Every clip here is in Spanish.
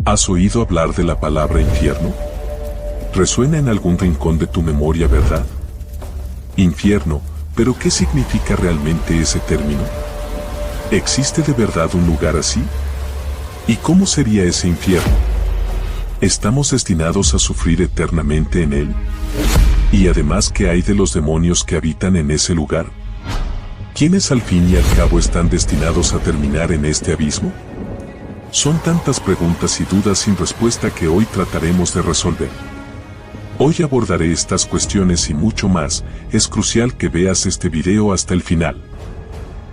¿Has oído hablar de la palabra infierno? ¿Resuena en algún rincón de tu memoria, verdad? Infierno, ¿pero qué significa realmente ese término? ¿Existe de verdad un lugar así? ¿Y cómo sería ese infierno? ¿Estamos destinados a sufrir eternamente en él? Y además, ¿qué hay de los demonios que habitan en ese lugar? ¿Quiénes al fin y al cabo están destinados a terminar en este abismo? Son tantas preguntas y dudas sin respuesta que hoy trataremos de resolver. Hoy abordaré estas cuestiones y mucho más. Es crucial que veas este video hasta el final.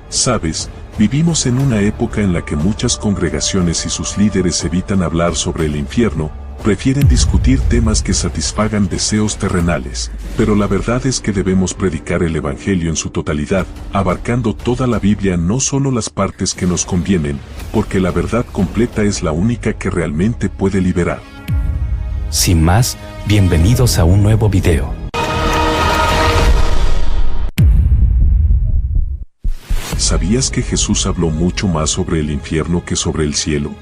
Sabes, vivimos en una época en la que muchas congregaciones y sus líderes evitan hablar sobre el infierno, prefieren discutir temas que satisfagan deseos terrenales, pero la verdad es que debemos predicar el Evangelio en su totalidad, abarcando toda la Biblia, no solo las partes que nos convienen, porque la verdad completa es la única que realmente puede liberar. Sin más, bienvenidos a un nuevo video. ¿Sabías que Jesús habló mucho más sobre el infierno que sobre el cielo?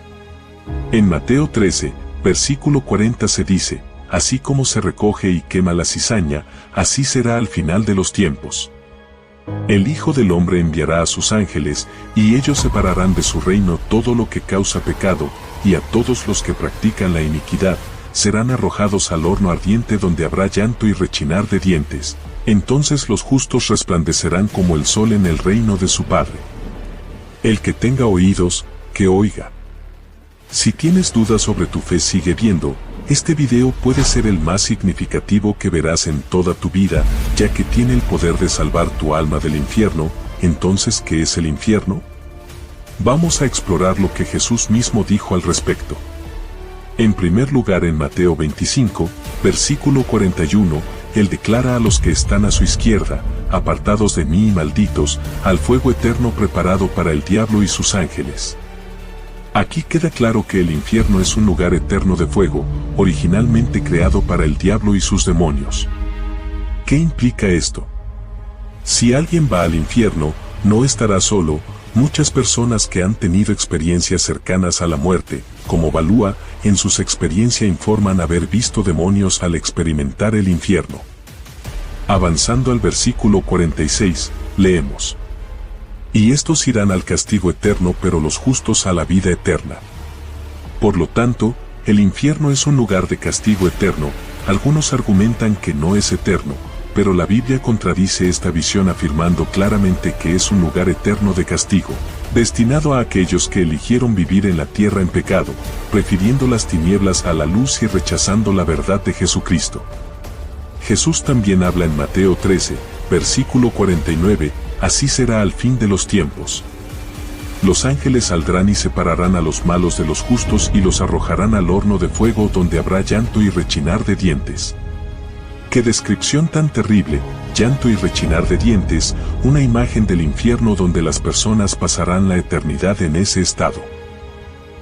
En Mateo 13, versículo 40 se dice: así como se recoge y quema la cizaña, así será al final de los tiempos. El Hijo del Hombre enviará a sus ángeles, y ellos separarán de su reino todo lo que causa pecado, y a todos los que practican la iniquidad, serán arrojados al horno ardiente donde habrá llanto y rechinar de dientes. Entonces los justos resplandecerán como el sol en el reino de su Padre. El que tenga oídos, que oiga. Si tienes dudas sobre tu fe, sigue viendo. Este video puede ser el más significativo que verás en toda tu vida, ya que tiene el poder de salvar tu alma del infierno. Entonces, ¿qué es el infierno? Vamos a explorar lo que Jesús mismo dijo al respecto. En primer lugar, en Mateo 25, versículo 41, Él declara a los que están a su izquierda: apartados de mí, malditos, al fuego eterno preparado para el diablo y sus ángeles. Aquí queda claro que el infierno es un lugar eterno de fuego, originalmente creado para el diablo y sus demonios. ¿Qué implica esto? Si alguien va al infierno, no estará solo. Muchas personas que han tenido experiencias cercanas a la muerte, como Balúa, en sus experiencias informan haber visto demonios al experimentar el infierno. Avanzando al versículo 46, leemos: y estos irán al castigo eterno, pero los justos a la vida eterna. Por lo tanto, el infierno es un lugar de castigo eterno. Algunos argumentan que no es eterno, pero la Biblia contradice esta visión afirmando claramente que es un lugar eterno de castigo, destinado a aquellos que eligieron vivir en la tierra en pecado, prefiriendo las tinieblas a la luz y rechazando la verdad de Jesucristo. Jesús también habla en Mateo 13, versículo 49, así será al fin de los tiempos. Los ángeles saldrán y separarán a los malos de los justos y los arrojarán al horno de fuego donde habrá llanto y rechinar de dientes. ¡Qué descripción tan terrible! Llanto y rechinar de dientes, una imagen del infierno donde las personas pasarán la eternidad en ese estado.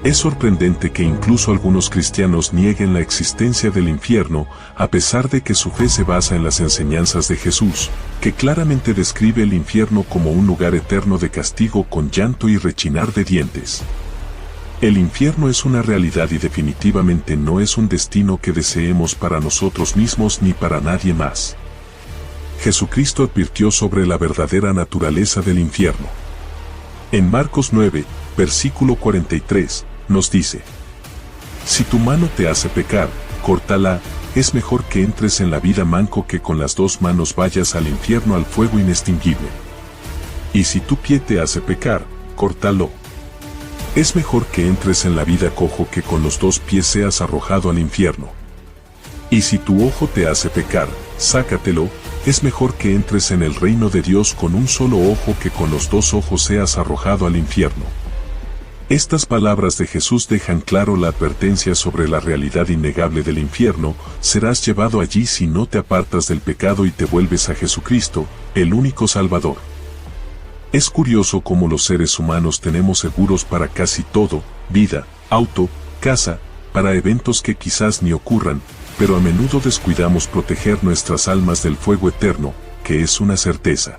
Es sorprendente que incluso algunos cristianos nieguen la existencia del infierno, a pesar de que su fe se basa en las enseñanzas de Jesús, que claramente describe el infierno como un lugar eterno de castigo con llanto y rechinar de dientes. El infierno es una realidad y definitivamente no es un destino que deseemos para nosotros mismos ni para nadie más. Jesucristo advirtió sobre la verdadera naturaleza del infierno. En Marcos 9, versículo 43, nos dice: si tu mano te hace pecar, córtala. Es mejor que entres en la vida manco que con las dos manos vayas al infierno, al fuego inextinguible. Y si tu pie te hace pecar, córtalo. Es mejor que entres en la vida cojo que con los dos pies seas arrojado al infierno. Y si tu ojo te hace pecar, sácatelo. Es mejor que entres en el reino de Dios con un solo ojo que con los dos ojos seas arrojado al infierno. Estas palabras de Jesús dejan claro la advertencia sobre la realidad innegable del infierno. Serás llevado allí si no te apartas del pecado y te vuelves a Jesucristo, el único Salvador. Es curioso cómo los seres humanos tenemos seguros para casi todo: vida, auto, casa, para eventos que quizás ni ocurran, pero a menudo descuidamos proteger nuestras almas del fuego eterno, que es una certeza.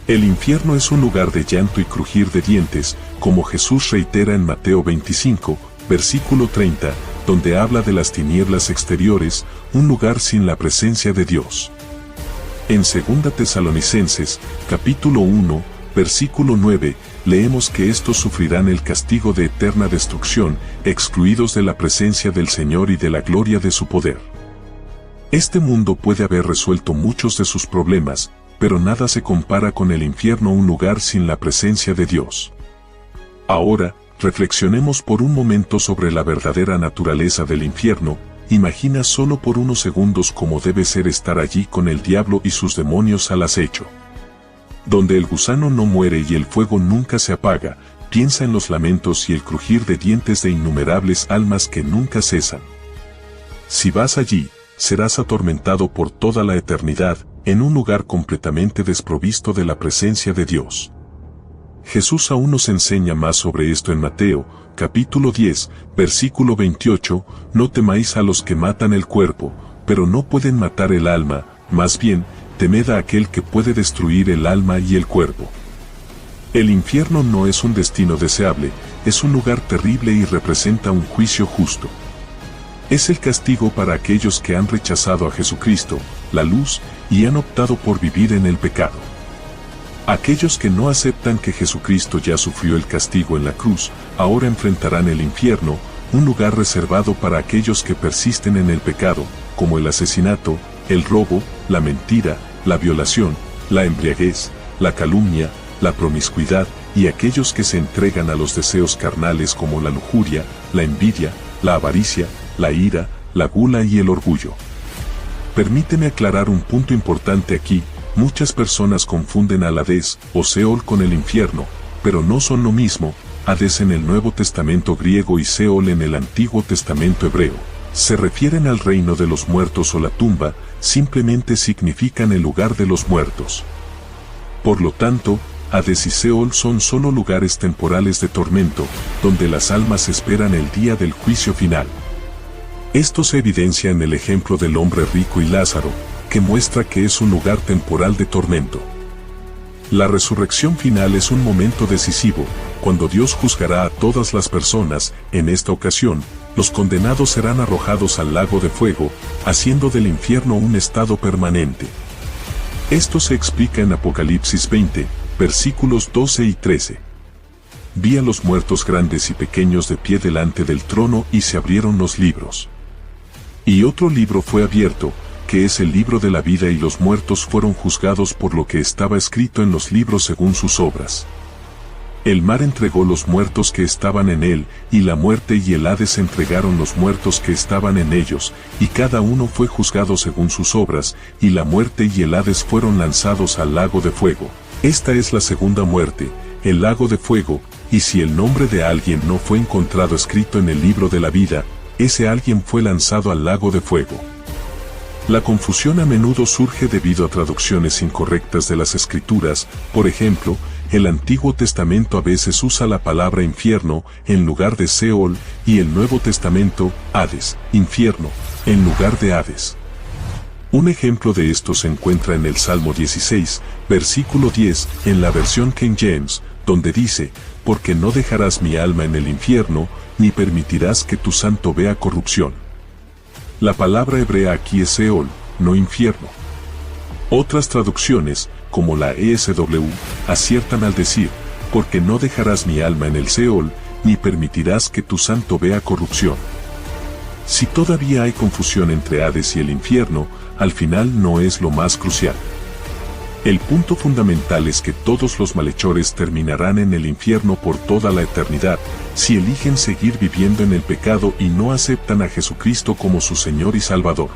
El infierno es un lugar de llanto y crujir de dientes, como Jesús reitera en Mateo 25, versículo 30, donde habla de las tinieblas exteriores, un lugar sin la presencia de Dios. En 2 Tesalonicenses, capítulo 1, versículo 9, leemos que estos sufrirán el castigo de eterna destrucción, excluidos de la presencia del Señor y de la gloria de su poder. Este mundo puede haber resuelto muchos de sus problemas, pero nada se compara con el infierno, un lugar sin la presencia de Dios. Ahora, reflexionemos por un momento sobre la verdadera naturaleza del infierno. Imagina solo por unos segundos cómo debe ser estar allí con el diablo y sus demonios al acecho. Donde el gusano no muere y el fuego nunca se apaga, piensa en los lamentos y el crujir de dientes de innumerables almas que nunca cesan. Si vas allí, serás atormentado por toda la eternidad, en un lugar completamente desprovisto de la presencia de Dios. Jesús aún nos enseña más sobre esto en Mateo, capítulo 10, versículo 28, no temáis a los que matan el cuerpo, pero no pueden matar el alma, más bien, temed a aquel que puede destruir el alma y el cuerpo. El infierno no es un destino deseable, es un lugar terrible y representa un juicio justo. Es el castigo para aquellos que han rechazado a Jesucristo, la luz, y han optado por vivir en el pecado. Aquellos que no aceptan que Jesucristo ya sufrió el castigo en la cruz, ahora enfrentarán el infierno, un lugar reservado para aquellos que persisten en el pecado, como el asesinato, el robo, la mentira, la violación, la embriaguez, la calumnia, la promiscuidad, y aquellos que se entregan a los deseos carnales como la lujuria, la envidia, la avaricia, la ira, la gula y el orgullo. Permíteme aclarar un punto importante aquí. Muchas personas confunden al Hades o Seol con el infierno, pero no son lo mismo. Hades en el Nuevo Testamento griego y Seol en el Antiguo Testamento hebreo se refieren al reino de los muertos o la tumba, simplemente significan el lugar de los muertos. Por lo tanto, Hades y Seol son solo lugares temporales de tormento, donde las almas esperan el día del juicio final. Esto se evidencia en el ejemplo del hombre rico y Lázaro, que muestra que es un lugar temporal de tormento. La resurrección final es un momento decisivo, cuando Dios juzgará a todas las personas. En esta ocasión, los condenados serán arrojados al lago de fuego, haciendo del infierno un estado permanente. Esto se explica en Apocalipsis 20, versículos 12 y 13. Vi a los muertos grandes y pequeños de pie delante del trono y se abrieron los libros. Y otro libro fue abierto, que es el libro de la vida, y los muertos fueron juzgados por lo que estaba escrito en los libros según sus obras. El mar entregó los muertos que estaban en él, y la muerte y el Hades entregaron los muertos que estaban en ellos, y cada uno fue juzgado según sus obras, y la muerte y el Hades fueron lanzados al lago de fuego. Esta es la segunda muerte, el lago de fuego, y si el nombre de alguien no fue encontrado escrito en el libro de la vida, ese alguien fue lanzado al lago de fuego. La confusión a menudo surge debido a traducciones incorrectas de las Escrituras. Por ejemplo, el Antiguo Testamento a veces usa la palabra infierno en lugar de Seol, y el Nuevo Testamento, Hades, infierno, en lugar de Hades. Un ejemplo de esto se encuentra en el Salmo 16, versículo 10, en la versión King James, donde dice: porque no dejarás mi alma en el infierno, ni permitirás que tu santo vea corrupción. La palabra hebrea aquí es Seol, no infierno. Otras traducciones, como la ESW, aciertan al decir: porque no dejarás mi alma en el Seol, ni permitirás que tu santo vea corrupción. Si todavía hay confusión entre Hades y el infierno, al final no es lo más crucial. El punto fundamental es que todos los malhechores terminarán en el infierno por toda la eternidad, si eligen seguir viviendo en el pecado y no aceptan a Jesucristo como su Señor y Salvador.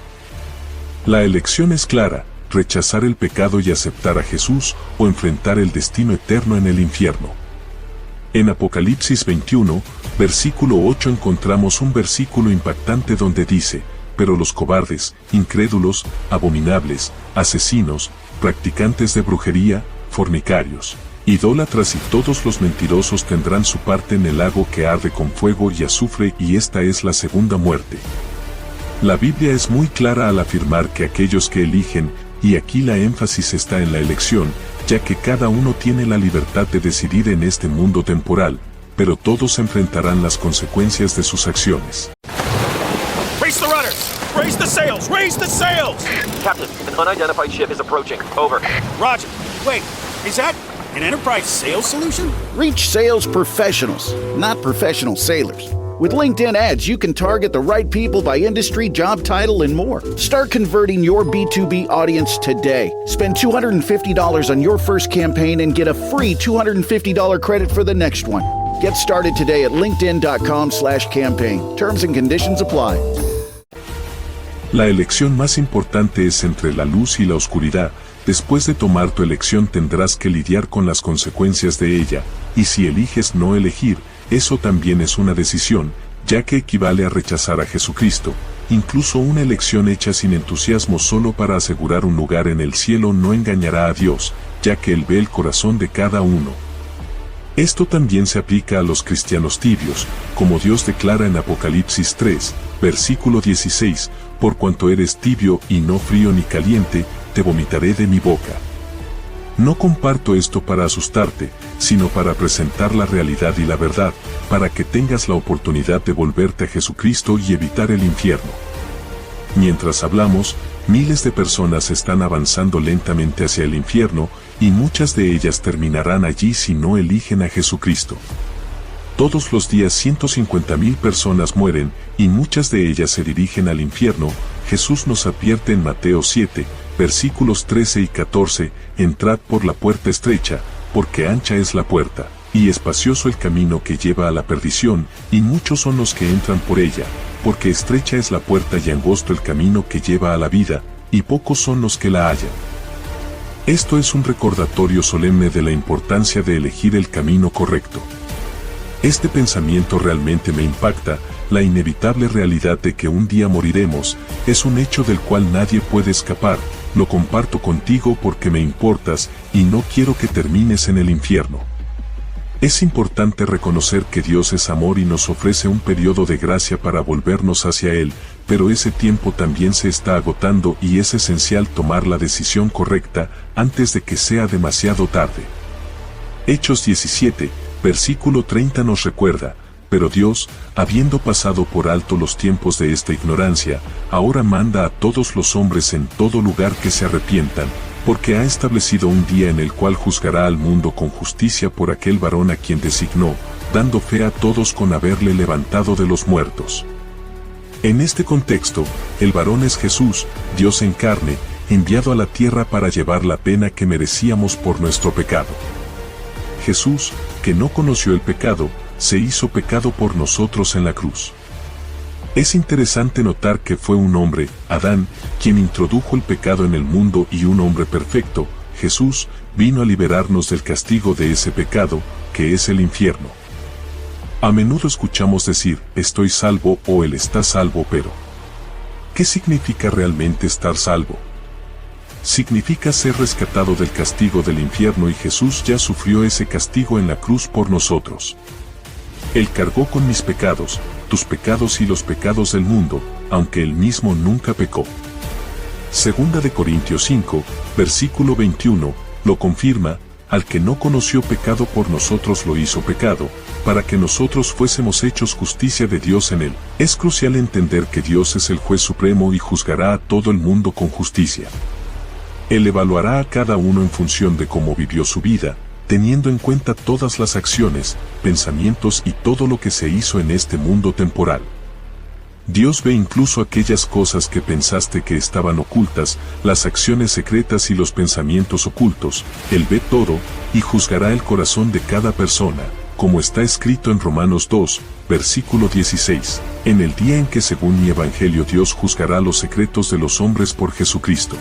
La elección es clara: rechazar el pecado y aceptar a Jesús, o enfrentar el destino eterno en el infierno. En Apocalipsis 21, versículo 8 encontramos un versículo impactante donde dice: pero los cobardes, incrédulos, abominables, asesinos, practicantes de brujería, fornicarios, idólatras y todos los mentirosos tendrán su parte en el lago que arde con fuego y azufre, y esta es la segunda muerte. La Biblia es muy clara al afirmar que aquellos que eligen, y aquí la énfasis está en la elección, ya que cada uno tiene la libertad de decidir en este mundo temporal, pero todos enfrentarán las consecuencias de sus acciones. Raise the rudders! Raise the sails! Raise the sails! Captain, an unidentified ship is approaching. Over. Roger. Wait, is that an Enterprise sales solution? Reach sales professionals, not professional sailors. With LinkedIn ads, you can target the right people by industry, job title, and more. Start converting your B2B audience today. Spend $250 on your first campaign and get a free $250 credit for the next one. Get started today at linkedin.com/campaign. Terms and conditions apply. La elección más importante es entre la luz y la oscuridad. Después de tomar tu elección tendrás que lidiar con las consecuencias de ella, y si eliges no elegir, eso también es una decisión, ya que equivale a rechazar a Jesucristo. Incluso una elección hecha sin entusiasmo solo para asegurar un lugar en el cielo no engañará a Dios, ya que Él ve el corazón de cada uno. Esto también se aplica a los cristianos tibios, como Dios declara en Apocalipsis 3, versículo 16, por cuanto eres tibio y no frío ni caliente, te vomitaré de mi boca. No comparto esto para asustarte, sino para presentar la realidad y la verdad, para que tengas la oportunidad de volverte a Jesucristo y evitar el infierno. Mientras hablamos, miles de personas están avanzando lentamente hacia el infierno, y muchas de ellas terminarán allí si no eligen a Jesucristo. Todos los días 150,000 personas mueren, y muchas de ellas se dirigen al infierno. Jesús nos advierte en Mateo 7, versículos 13 y 14, entrad por la puerta estrecha, porque ancha es la puerta, y espacioso el camino que lleva a la perdición, y muchos son los que entran por ella, porque estrecha es la puerta y angosto el camino que lleva a la vida, y pocos son los que la hallan. Esto es un recordatorio solemne de la importancia de elegir el camino correcto. Este pensamiento realmente me impacta. La inevitable realidad de que un día moriremos es un hecho del cual nadie puede escapar. Lo comparto contigo porque me importas y no quiero que termines en el infierno. Es importante reconocer que Dios es amor y nos ofrece un periodo de gracia para volvernos hacia Él, pero ese tiempo también se está agotando y es esencial tomar la decisión correcta antes de que sea demasiado tarde. Hechos 17, versículo 30 nos recuerda, pero Dios, habiendo pasado por alto los tiempos de esta ignorancia, ahora manda a todos los hombres en todo lugar que se arrepientan, porque ha establecido un día en el cual juzgará al mundo con justicia por aquel varón a quien designó, dando fe a todos con haberle levantado de los muertos. En este contexto, el varón es Jesús, Dios en carne, enviado a la tierra para llevar la pena que merecíamos por nuestro pecado. Jesús, que no conoció el pecado, se hizo pecado por nosotros en la cruz. Es interesante notar que fue un hombre, Adán, quien introdujo el pecado en el mundo y un hombre perfecto, Jesús, vino a liberarnos del castigo de ese pecado, que es el infierno. A menudo escuchamos decir, estoy salvo o él está salvo, pero ¿qué significa realmente estar salvo? Significa ser rescatado del castigo del infierno y Jesús ya sufrió ese castigo en la cruz por nosotros. Él cargó con mis pecados, tus pecados y los pecados del mundo, aunque él mismo nunca pecó. Segunda de Corintios 5, versículo 21, lo confirma, al que no conoció pecado por nosotros lo hizo pecado, para que nosotros fuésemos hechos justicia de Dios en él. Es crucial entender que Dios es el juez supremo y juzgará a todo el mundo con justicia. Él evaluará a cada uno en función de cómo vivió su vida, teniendo en cuenta todas las acciones, pensamientos y todo lo que se hizo en este mundo temporal. Dios ve incluso aquellas cosas que pensaste que estaban ocultas, las acciones secretas y los pensamientos ocultos. Él ve todo, y juzgará el corazón de cada persona, como está escrito en Romanos 2, versículo 16, en el día en que según mi evangelio Dios juzgará los secretos de los hombres por Jesucristo.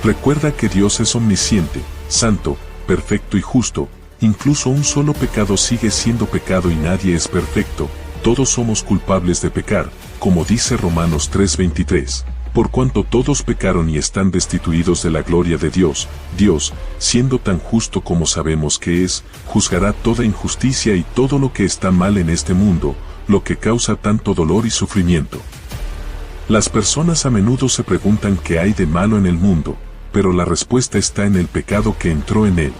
Recuerda que Dios es omnisciente, santo, perfecto y justo. Incluso un solo pecado sigue siendo pecado y nadie es perfecto. Todos somos culpables de pecar, como dice Romanos 3:23. Por cuanto todos pecaron y están destituidos de la gloria de Dios, Dios, siendo tan justo como sabemos que es, juzgará toda injusticia y todo lo que está mal en este mundo, lo que causa tanto dolor y sufrimiento. Las personas a menudo se preguntan qué hay de malo en el mundo, pero la respuesta está en el pecado que entró en él.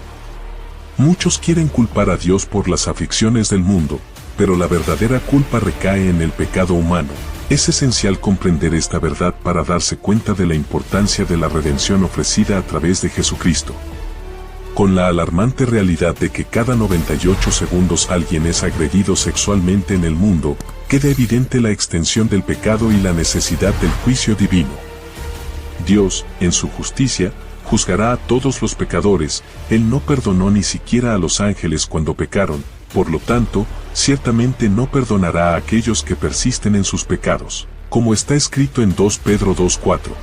Muchos quieren culpar a Dios por las aflicciones del mundo, pero la verdadera culpa recae en el pecado humano. Es esencial comprender esta verdad para darse cuenta de la importancia de la redención ofrecida a través de Jesucristo. Con la alarmante realidad de que cada 98 segundos alguien es agredido sexualmente en el mundo, queda evidente la extensión del pecado y la necesidad del juicio divino. Dios, en su justicia, juzgará a todos los pecadores. Él no perdonó ni siquiera a los ángeles cuando pecaron, por lo tanto, ciertamente no perdonará a aquellos que persisten en sus pecados, como está escrito en 2 Pedro 2:4.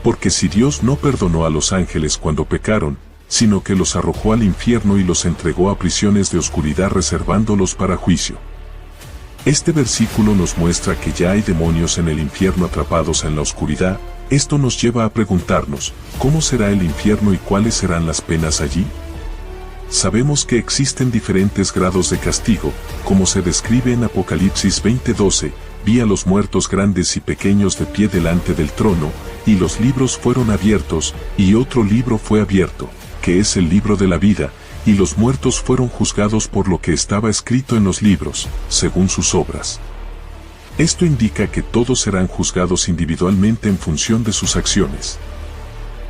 Porque si Dios no perdonó a los ángeles cuando pecaron, sino que los arrojó al infierno y los entregó a prisiones de oscuridad reservándolos para juicio. Este versículo nos muestra que ya hay demonios en el infierno atrapados en la oscuridad. Esto nos lleva a preguntarnos, ¿cómo será el infierno y cuáles serán las penas allí? Sabemos que existen diferentes grados de castigo, como se describe en Apocalipsis 20:12, vi a los muertos grandes y pequeños de pie delante del trono, y los libros fueron abiertos, y otro libro fue abierto, que es el libro de la vida, y los muertos fueron juzgados por lo que estaba escrito en los libros, según sus obras. Esto indica que todos serán juzgados individualmente en función de sus acciones.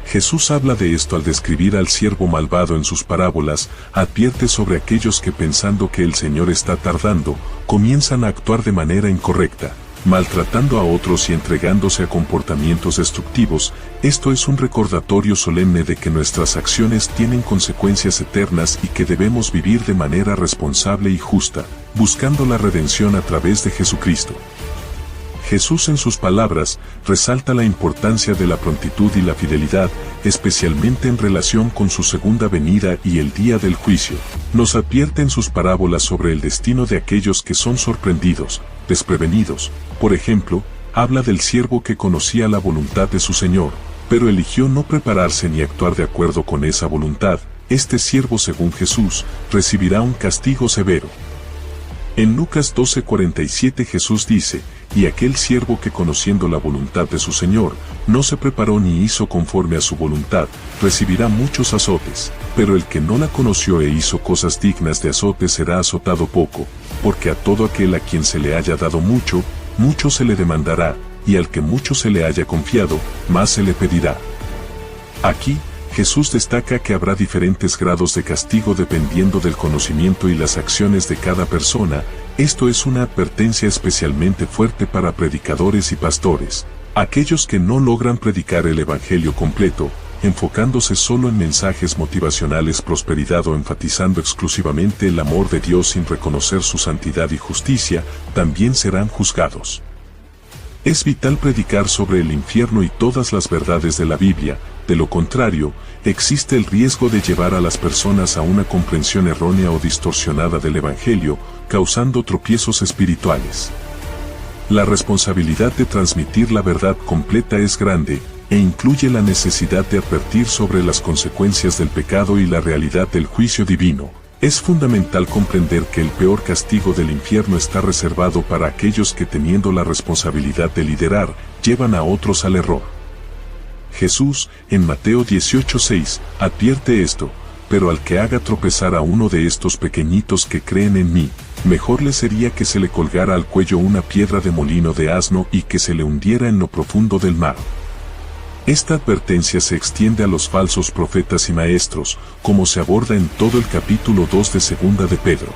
Jesús habla de esto al describir al siervo malvado en sus parábolas, advierte sobre aquellos que pensando que el Señor está tardando, comienzan a actuar de manera incorrecta, maltratando a otros y entregándose a comportamientos destructivos. Esto es un recordatorio solemne de que nuestras acciones tienen consecuencias eternas y que debemos vivir de manera responsable y justa, buscando la redención a través de Jesucristo. Jesús en sus palabras resalta la importancia de la prontitud y la fidelidad, especialmente en relación con su segunda venida y el día del juicio. Nos advierte en sus parábolas sobre el destino de aquellos que son sorprendidos, desprevenidos. Por ejemplo, habla del siervo que conocía la voluntad de su Señor, pero eligió no prepararse ni actuar de acuerdo con esa voluntad. Este siervo, según Jesús, recibirá un castigo severo. En Lucas 12:47 Jesús dice, y aquel siervo que conociendo la voluntad de su Señor, no se preparó ni hizo conforme a su voluntad, recibirá muchos azotes, pero el que no la conoció e hizo cosas dignas de azote será azotado poco, porque a todo aquel a quien se le haya dado mucho, mucho se le demandará, y al que mucho se le haya confiado, más se le pedirá. Aquí, Jesús destaca que habrá diferentes grados de castigo dependiendo del conocimiento y las acciones de cada persona. Esto es una advertencia especialmente fuerte para predicadores y pastores, aquellos que no logran predicar el evangelio completo, enfocándose solo en mensajes motivacionales, prosperidad o enfatizando exclusivamente el amor de Dios sin reconocer su santidad y justicia, también serán juzgados. Es vital predicar sobre el infierno y todas las verdades de la Biblia. De lo contrario, existe el riesgo de llevar a las personas a una comprensión errónea o distorsionada del Evangelio, causando tropiezos espirituales. La responsabilidad de transmitir la verdad completa es grande, e incluye la necesidad de advertir sobre las consecuencias del pecado y la realidad del juicio divino. Es fundamental comprender que el peor castigo del infierno está reservado para aquellos que, teniendo la responsabilidad de liderar, llevan a otros al error. Jesús, en Mateo 18:6, advierte esto, pero al que haga tropezar a uno de estos pequeñitos que creen en mí, mejor le sería que se le colgara al cuello una piedra de molino de asno y que se le hundiera en lo profundo del mar. Esta advertencia se extiende a los falsos profetas y maestros, como se aborda en todo el capítulo 2 de Segunda de Pedro.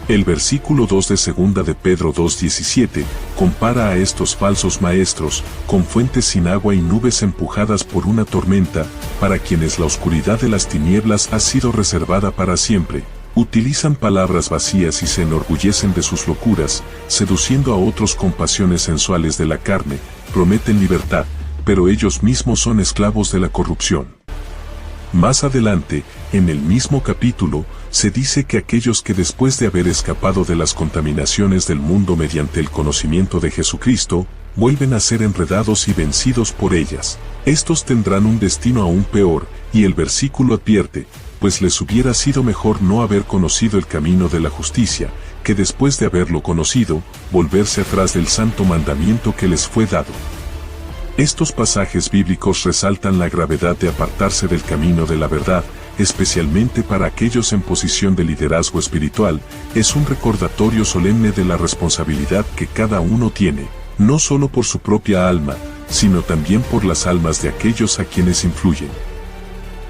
El versículo 2 de Segunda de Pedro 2:17 compara a estos falsos maestros con fuentes sin agua y nubes empujadas por una tormenta, para quienes la oscuridad de las tinieblas ha sido reservada para siempre. Utilizan palabras vacías y se enorgullecen de sus locuras, seduciendo a otros con pasiones sensuales de la carne, prometen libertad, pero ellos mismos son esclavos de la corrupción. Más adelante, en el mismo capítulo, se dice que aquellos que después de haber escapado de las contaminaciones del mundo mediante el conocimiento de Jesucristo, vuelven a ser enredados y vencidos por ellas. Estos tendrán un destino aún peor, y el versículo advierte, pues les hubiera sido mejor no haber conocido el camino de la justicia, que después de haberlo conocido, volverse atrás del santo mandamiento que les fue dado. Estos pasajes bíblicos resaltan la gravedad de apartarse del camino de la verdad, especialmente para aquellos en posición de liderazgo espiritual, es un recordatorio solemne de la responsabilidad que cada uno tiene, no solo por su propia alma, sino también por las almas de aquellos a quienes influyen.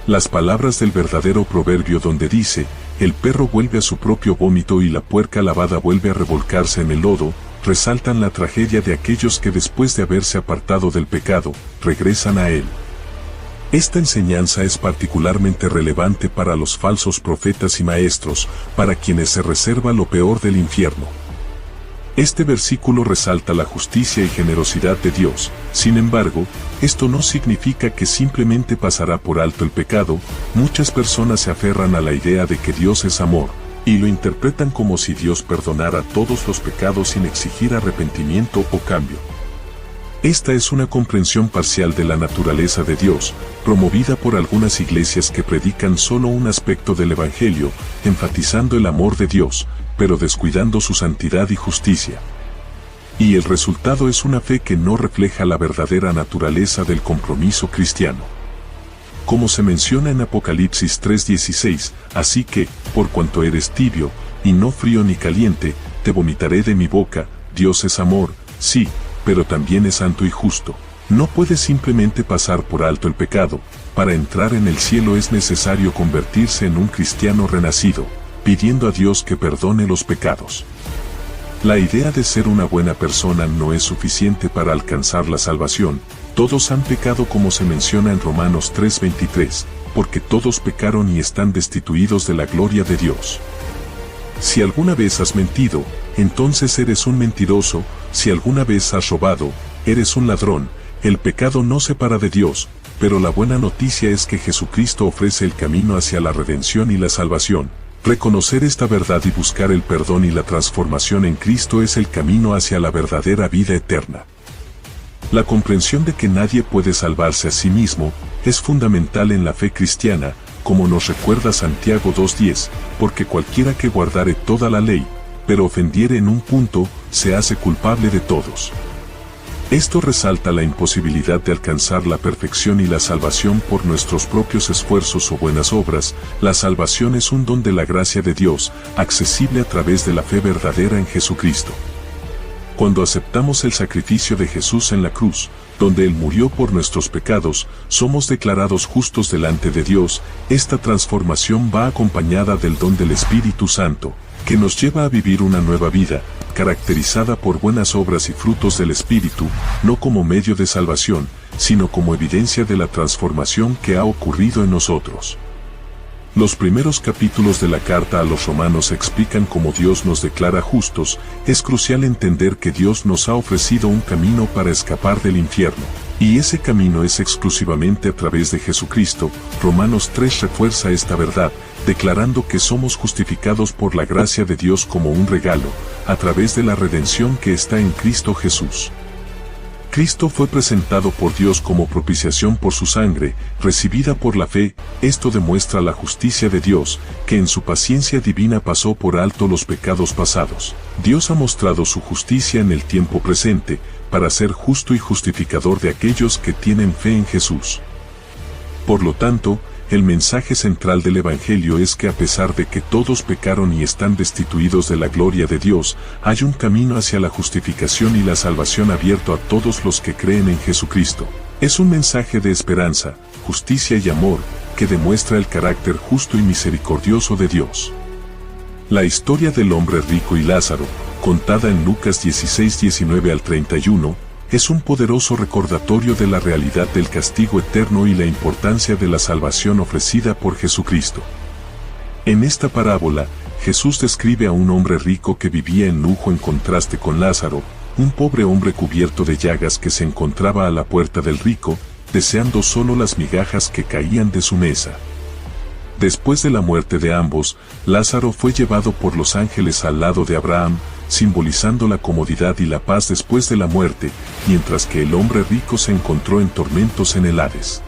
Las palabras del verdadero proverbio donde dice, el perro vuelve a su propio vómito y la puerca lavada vuelve a revolcarse en el lodo, resaltan la tragedia de aquellos que después de haberse apartado del pecado, regresan a él. Esta enseñanza es particularmente relevante para los falsos profetas y maestros, para quienes se reserva lo peor del infierno. Este versículo resalta la justicia y generosidad de Dios. Sin embargo, esto no significa que simplemente pasará por alto el pecado. Muchas personas se aferran a la idea de que Dios es amor, y lo interpretan como si Dios perdonara todos los pecados sin exigir arrepentimiento o cambio. Esta es una comprensión parcial de la naturaleza de Dios, promovida por algunas iglesias que predican solo un aspecto del Evangelio, enfatizando el amor de Dios, pero descuidando su santidad y justicia. Y el resultado es una fe que no refleja la verdadera naturaleza del compromiso cristiano. Como se menciona en Apocalipsis 3:16, así que, por cuanto eres tibio, y no frío ni caliente, te vomitaré de mi boca. Dios es amor, sí, pero también es santo y justo. No puedes simplemente pasar por alto el pecado. Para entrar en el cielo es necesario convertirse en un cristiano renacido, pidiendo a Dios que perdone los pecados. La idea de ser una buena persona no es suficiente para alcanzar la salvación. Todos han pecado como se menciona en Romanos 3:23, porque todos pecaron y están destituidos de la gloria de Dios. Si alguna vez has mentido, entonces eres un mentiroso. Si alguna vez has robado, eres un ladrón. El pecado no separa de Dios, pero la buena noticia es que Jesucristo ofrece el camino hacia la redención y la salvación. Reconocer esta verdad y buscar el perdón y la transformación en Cristo es el camino hacia la verdadera vida eterna. La comprensión de que nadie puede salvarse a sí mismo es fundamental en la fe cristiana, como nos recuerda Santiago 2:10, porque cualquiera que guardare toda la ley, pero ofendiere en un punto, se hace culpable de todos. Esto resalta la imposibilidad de alcanzar la perfección y la salvación por nuestros propios esfuerzos o buenas obras. La salvación es un don de la gracia de Dios, accesible a través de la fe verdadera en Jesucristo. Cuando aceptamos el sacrificio de Jesús en la cruz, donde Él murió por nuestros pecados, somos declarados justos delante de Dios. Esta transformación va acompañada del don del Espíritu Santo, que nos lleva a vivir una nueva vida, caracterizada por buenas obras y frutos del Espíritu, no como medio de salvación, sino como evidencia de la transformación que ha ocurrido en nosotros. Los primeros capítulos de la carta a los romanos explican cómo Dios nos declara justos. Es crucial entender que Dios nos ha ofrecido un camino para escapar del infierno, y ese camino es exclusivamente a través de Jesucristo. Romanos 3 refuerza esta verdad, declarando que somos justificados por la gracia de Dios como un regalo, a través de la redención que está en Cristo Jesús. Cristo fue presentado por Dios como propiciación por su sangre, recibida por la fe. Esto demuestra la justicia de Dios, que en su paciencia divina pasó por alto los pecados pasados. Dios ha mostrado su justicia en el tiempo presente, para ser justo y justificador de aquellos que tienen fe en Jesús. Por lo tanto, el mensaje central del Evangelio es que a pesar de que todos pecaron y están destituidos de la gloria de Dios, hay un camino hacia la justificación y la salvación abierto a todos los que creen en Jesucristo. Es un mensaje de esperanza, justicia y amor, que demuestra el carácter justo y misericordioso de Dios. La historia del hombre rico y Lázaro, contada en Lucas 16:19 al 31, es un poderoso recordatorio de la realidad del castigo eterno y la importancia de la salvación ofrecida por Jesucristo. En esta parábola, Jesús describe a un hombre rico que vivía en lujo en contraste con Lázaro, un pobre hombre cubierto de llagas que se encontraba a la puerta del rico, deseando solo las migajas que caían de su mesa. Después de la muerte de ambos, Lázaro fue llevado por los ángeles al lado de Abraham, simbolizando la comodidad y la paz después de la muerte, mientras que el hombre rico se encontró en tormentos en el Hades.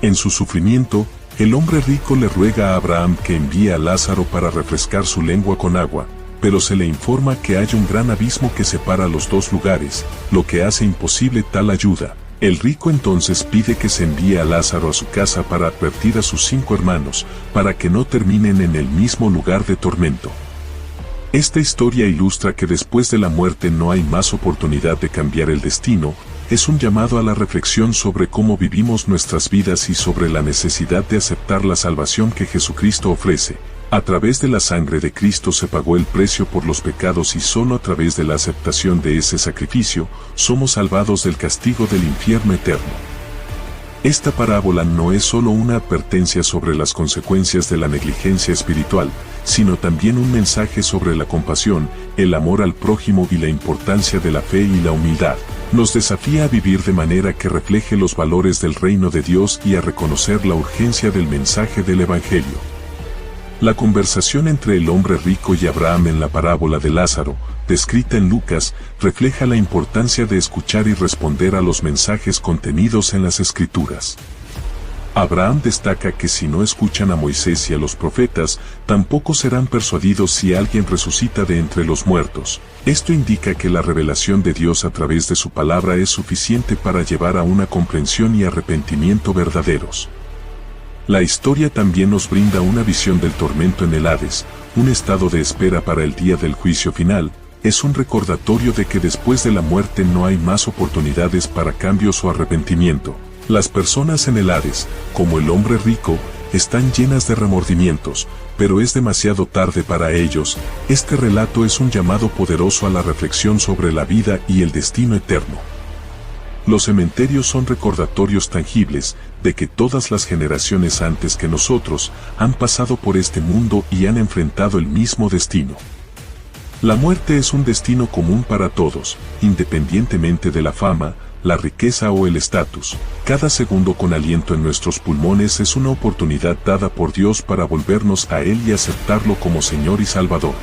En su sufrimiento, el hombre rico le ruega a Abraham que envíe a Lázaro para refrescar su lengua con agua, pero se le informa que hay un gran abismo que separa los dos lugares, lo que hace imposible tal ayuda. El rico entonces pide que se envíe a Lázaro a su casa para advertir a sus 5 hermanos, para que no terminen en el mismo lugar de tormento. Esta historia ilustra que después de la muerte no hay más oportunidad de cambiar el destino. Es un llamado a la reflexión sobre cómo vivimos nuestras vidas y sobre la necesidad de aceptar la salvación que Jesucristo ofrece. A través de la sangre de Cristo se pagó el precio por los pecados y solo a través de la aceptación de ese sacrificio somos salvados del castigo del infierno eterno. Esta parábola no es solo una advertencia sobre las consecuencias de la negligencia espiritual, sino también un mensaje sobre la compasión, el amor al prójimo y la importancia de la fe y la humildad. Nos desafía a vivir de manera que refleje los valores del reino de Dios y a reconocer la urgencia del mensaje del Evangelio. La conversación entre el hombre rico y Abraham en la parábola de Lázaro, descrita en Lucas, refleja la importancia de escuchar y responder a los mensajes contenidos en las Escrituras. Abraham destaca que si no escuchan a Moisés y a los profetas, tampoco serán persuadidos si alguien resucita de entre los muertos. Esto indica que la revelación de Dios a través de su palabra es suficiente para llevar a una comprensión y arrepentimiento verdaderos. La historia también nos brinda una visión del tormento en el Hades, un estado de espera para el día del juicio final. Es un recordatorio de que después de la muerte no hay más oportunidades para cambios o arrepentimiento. Las personas en el Hades, como el hombre rico, están llenas de remordimientos, pero es demasiado tarde para ellos. Este relato es un llamado poderoso a la reflexión sobre la vida y el destino eterno. Los cementerios son recordatorios tangibles de que todas las generaciones antes que nosotros han pasado por este mundo y han enfrentado el mismo destino. La muerte es un destino común para todos, independientemente de la fama, la riqueza o el estatus. Cada segundo con aliento en nuestros pulmones es una oportunidad dada por Dios para volvernos a Él y aceptarlo como Señor y Salvador.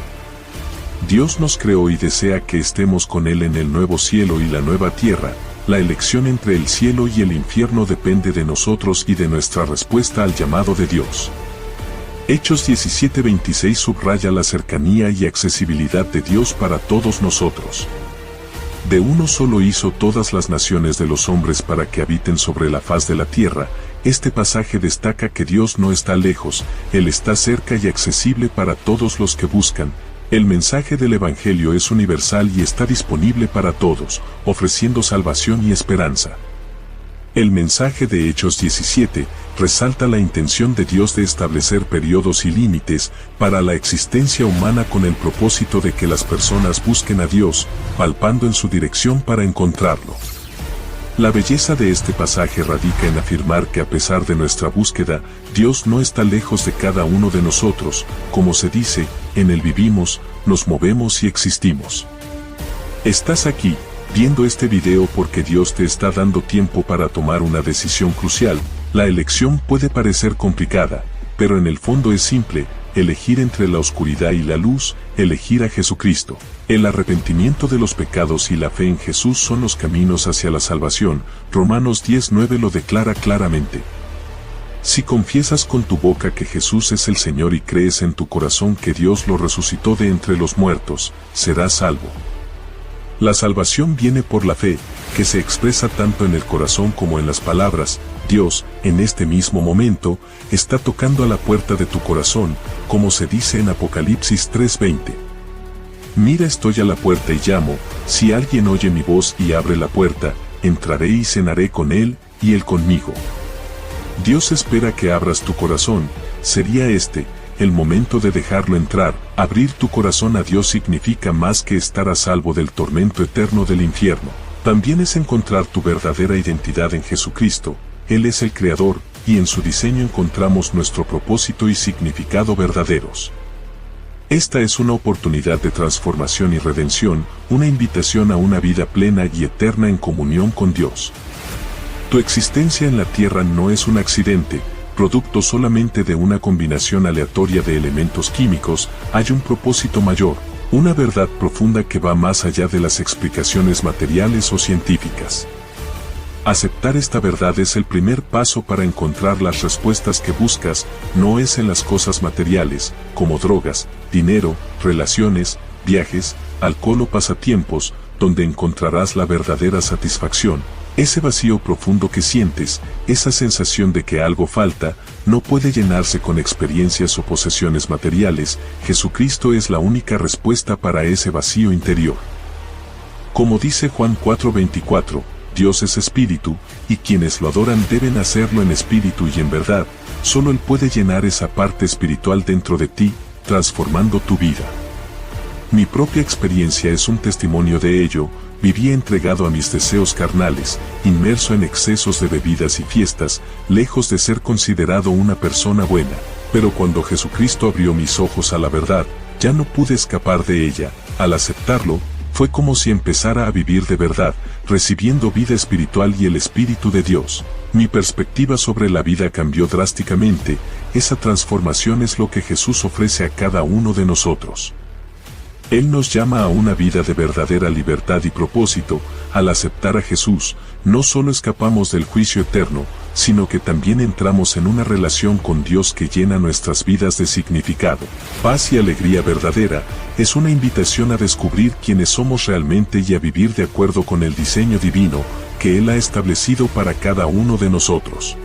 Dios nos creó y desea que estemos con Él en el nuevo cielo y la nueva tierra. La elección entre el cielo y el infierno depende de nosotros y de nuestra respuesta al llamado de Dios. Hechos 17:26 subraya la cercanía y accesibilidad de Dios para todos nosotros. De uno solo hizo todas las naciones de los hombres para que habiten sobre la faz de la tierra. Este pasaje destaca que Dios no está lejos, Él está cerca y accesible para todos los que buscan. El mensaje del Evangelio es universal y está disponible para todos, ofreciendo salvación y esperanza. El mensaje de Hechos 17 resalta la intención de Dios de establecer periodos y límites para la existencia humana con el propósito de que las personas busquen a Dios, palpando en su dirección para encontrarlo. La belleza de este pasaje radica en afirmar que a pesar de nuestra búsqueda, Dios no está lejos de cada uno de nosotros. Como se dice, en Él vivimos, nos movemos y existimos. Estás aquí, viendo este video porque Dios te está dando tiempo para tomar una decisión crucial. La elección puede parecer complicada, pero en el fondo es simple: elegir entre la oscuridad y la luz, elegir a Jesucristo. El arrepentimiento de los pecados y la fe en Jesús son los caminos hacia la salvación. Romanos 10:9 lo declara claramente. Si confiesas con tu boca que Jesús es el Señor y crees en tu corazón que Dios lo resucitó de entre los muertos, serás salvo. La salvación viene por la fe, que se expresa tanto en el corazón como en las palabras. Dios, en este mismo momento, está tocando a la puerta de tu corazón, como se dice en Apocalipsis 3:20. Mira, estoy a la puerta y llamo. Si alguien oye mi voz y abre la puerta, entraré y cenaré con él, y él conmigo. Dios espera que abras tu corazón. Sería este el momento de dejarlo entrar. Abrir tu corazón a Dios significa más que estar a salvo del tormento eterno del infierno. También es encontrar tu verdadera identidad en Jesucristo. Él es el Creador, y en su diseño encontramos nuestro propósito y significado verdaderos. Esta es una oportunidad de transformación y redención, una invitación a una vida plena y eterna en comunión con Dios. Tu existencia en la tierra no es un accidente, producto solamente de una combinación aleatoria de elementos químicos. Hay un propósito mayor, una verdad profunda que va más allá de las explicaciones materiales o científicas. Aceptar esta verdad es el primer paso para encontrar las respuestas que buscas. No es en las cosas materiales, como drogas, dinero, relaciones, viajes, alcohol o pasatiempos. donde encontrarás la verdadera satisfacción. Ese vacío profundo que sientes, esa sensación de que algo falta, no puede llenarse con experiencias o posesiones materiales. Jesucristo es la única respuesta para ese vacío interior. Como dice Juan 4:24, Dios es espíritu, y quienes lo adoran deben hacerlo en espíritu y en verdad. Solo Él puede llenar esa parte espiritual dentro de ti, transformando tu vida. Mi propia experiencia es un testimonio de ello. Vivía entregado a mis deseos carnales, inmerso en excesos de bebidas y fiestas, lejos de ser considerado una persona buena. Pero cuando Jesucristo abrió mis ojos a la verdad, ya no pude escapar de ella. Al aceptarlo, fue como si empezara a vivir de verdad, recibiendo vida espiritual y el Espíritu de Dios. Mi perspectiva sobre la vida cambió drásticamente. Esa transformación es lo que Jesús ofrece a cada uno de nosotros. Él nos llama a una vida de verdadera libertad y propósito. Al aceptar a Jesús, no solo escapamos del juicio eterno, sino que también entramos en una relación con Dios que llena nuestras vidas de significado, paz y alegría verdadera. Es una invitación a descubrir quiénes somos realmente y a vivir de acuerdo con el diseño divino que Él ha establecido para cada uno de nosotros.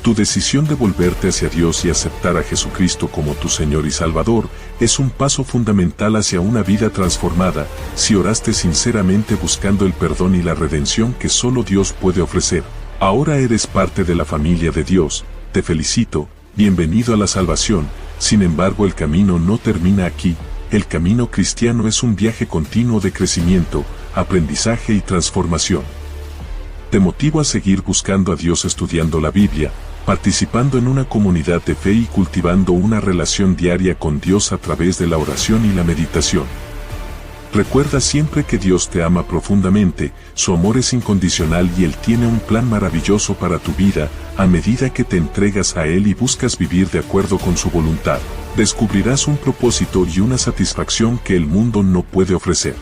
Tu decisión de volverte hacia Dios y aceptar a Jesucristo como tu Señor y Salvador es un paso fundamental hacia una vida transformada. Si oraste sinceramente buscando el perdón y la redención que solo Dios puede ofrecer, ahora eres parte de la familia de Dios. Te felicito, bienvenido a la salvación. Sin embargo, el camino no termina aquí. El camino cristiano es un viaje continuo de crecimiento, aprendizaje y transformación. Te motivo a seguir buscando a Dios estudiando la Biblia, participando en una comunidad de fe y cultivando una relación diaria con Dios a través de la oración y la meditación. Recuerda siempre que Dios te ama profundamente, su amor es incondicional y Él tiene un plan maravilloso para tu vida. A medida que te entregas a Él y buscas vivir de acuerdo con su voluntad, descubrirás un propósito y una satisfacción que el mundo no puede ofrecer.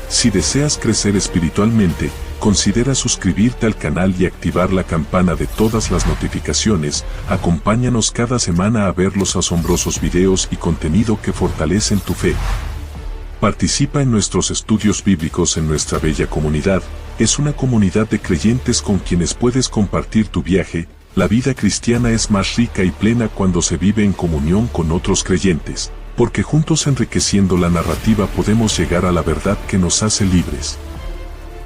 Si deseas crecer espiritualmente, considera suscribirte al canal y activar la campana de todas las notificaciones. Acompáñanos cada semana a ver los asombrosos videos y contenido que fortalecen tu fe. Participa en nuestros estudios bíblicos en nuestra bella comunidad. Es una comunidad de creyentes con quienes puedes compartir tu viaje. La vida cristiana es más rica y plena cuando se vive en comunión con otros creyentes, porque juntos enriqueciendo la narrativa podemos llegar a la verdad que nos hace libres.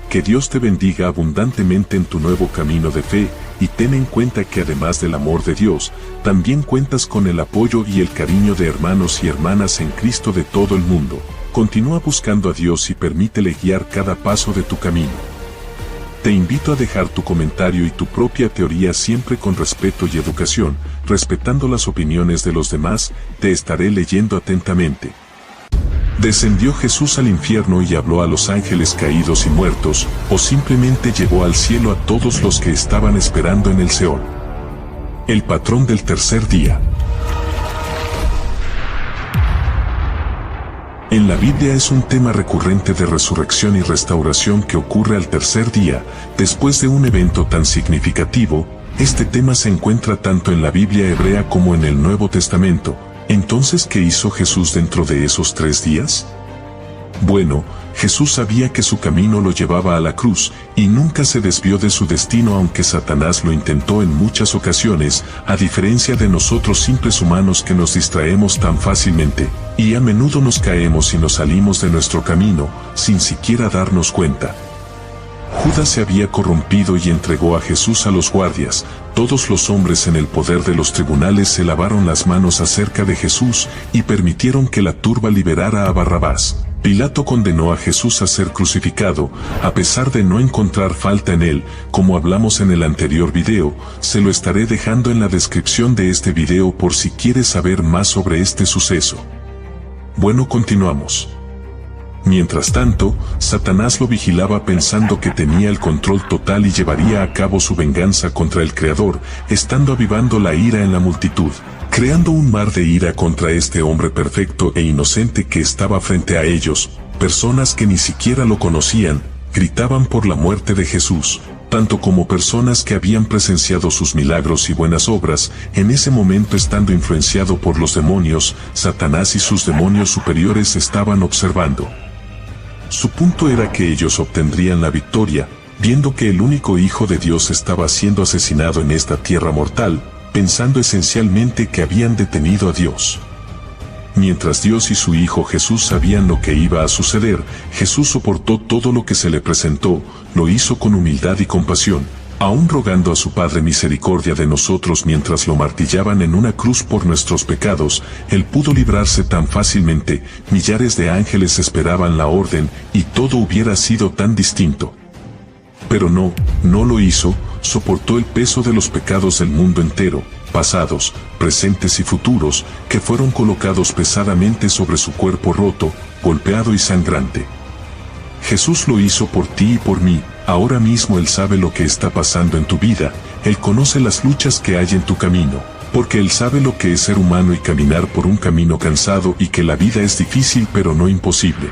Que Dios te bendiga abundantemente en tu nuevo camino de fe, y ten en cuenta que además del amor de Dios, también cuentas con el apoyo y el cariño de hermanos y hermanas en Cristo de todo el mundo. Continúa buscando a Dios y permítele guiar cada paso de tu camino. Te invito a dejar tu comentario y tu propia teoría siempre con respeto y educación, respetando las opiniones de los demás. Te estaré leyendo atentamente. ¿Descendió Jesús al infierno y habló a los ángeles caídos y muertos, o simplemente llevó al cielo a todos los que estaban esperando en el Seol? El patrón del tercer día. En la Biblia es un tema recurrente de resurrección y restauración que ocurre al tercer día, después de un evento tan significativo. Este tema se encuentra tanto en la Biblia hebrea como en el Nuevo Testamento. Entonces, ¿qué hizo Jesús dentro de esos 3 días? Bueno, Jesús sabía que su camino lo llevaba a la cruz, y nunca se desvió de su destino aunque Satanás lo intentó en muchas ocasiones, a diferencia de nosotros simples humanos que nos distraemos tan fácilmente, y a menudo nos caemos y nos salimos de nuestro camino, sin siquiera darnos cuenta. Judas se había corrompido y entregó a Jesús a los guardias. Todos los hombres en el poder de los tribunales se lavaron las manos acerca de Jesús y permitieron que la turba liberara a Barrabás. Pilato condenó a Jesús a ser crucificado, a pesar de no encontrar falta en él. Como hablamos en el anterior video, se lo estaré dejando en la descripción de este video por si quieres saber más sobre este suceso. Bueno, continuamos. Mientras tanto, Satanás lo vigilaba pensando que tenía el control total y llevaría a cabo su venganza contra el Creador, estando avivando la ira en la multitud, creando un mar de ira contra este hombre perfecto e inocente que estaba frente a ellos. Personas que ni siquiera lo conocían, gritaban por la muerte de Jesús, tanto como personas que habían presenciado sus milagros y buenas obras. En ese momento, estando influenciado por los demonios, Satanás y sus demonios superiores estaban observando. Su punto era que ellos obtendrían la victoria, viendo que el único Hijo de Dios estaba siendo asesinado en esta tierra mortal, pensando esencialmente que habían detenido a Dios. Mientras Dios y su Hijo Jesús sabían lo que iba a suceder, Jesús soportó todo lo que se le presentó, lo hizo con humildad y compasión, aún rogando a su Padre misericordia de nosotros mientras lo martillaban en una cruz por nuestros pecados. Él pudo librarse tan fácilmente, millares de ángeles esperaban la orden, y todo hubiera sido tan distinto. Pero no lo hizo, soportó el peso de los pecados del mundo entero, pasados, presentes y futuros, que fueron colocados pesadamente sobre su cuerpo roto, golpeado y sangrante. Jesús lo hizo por ti y por mí. Ahora mismo Él sabe lo que está pasando en tu vida, Él conoce las luchas que hay en tu camino, porque Él sabe lo que es ser humano y caminar por un camino cansado y que la vida es difícil pero no imposible.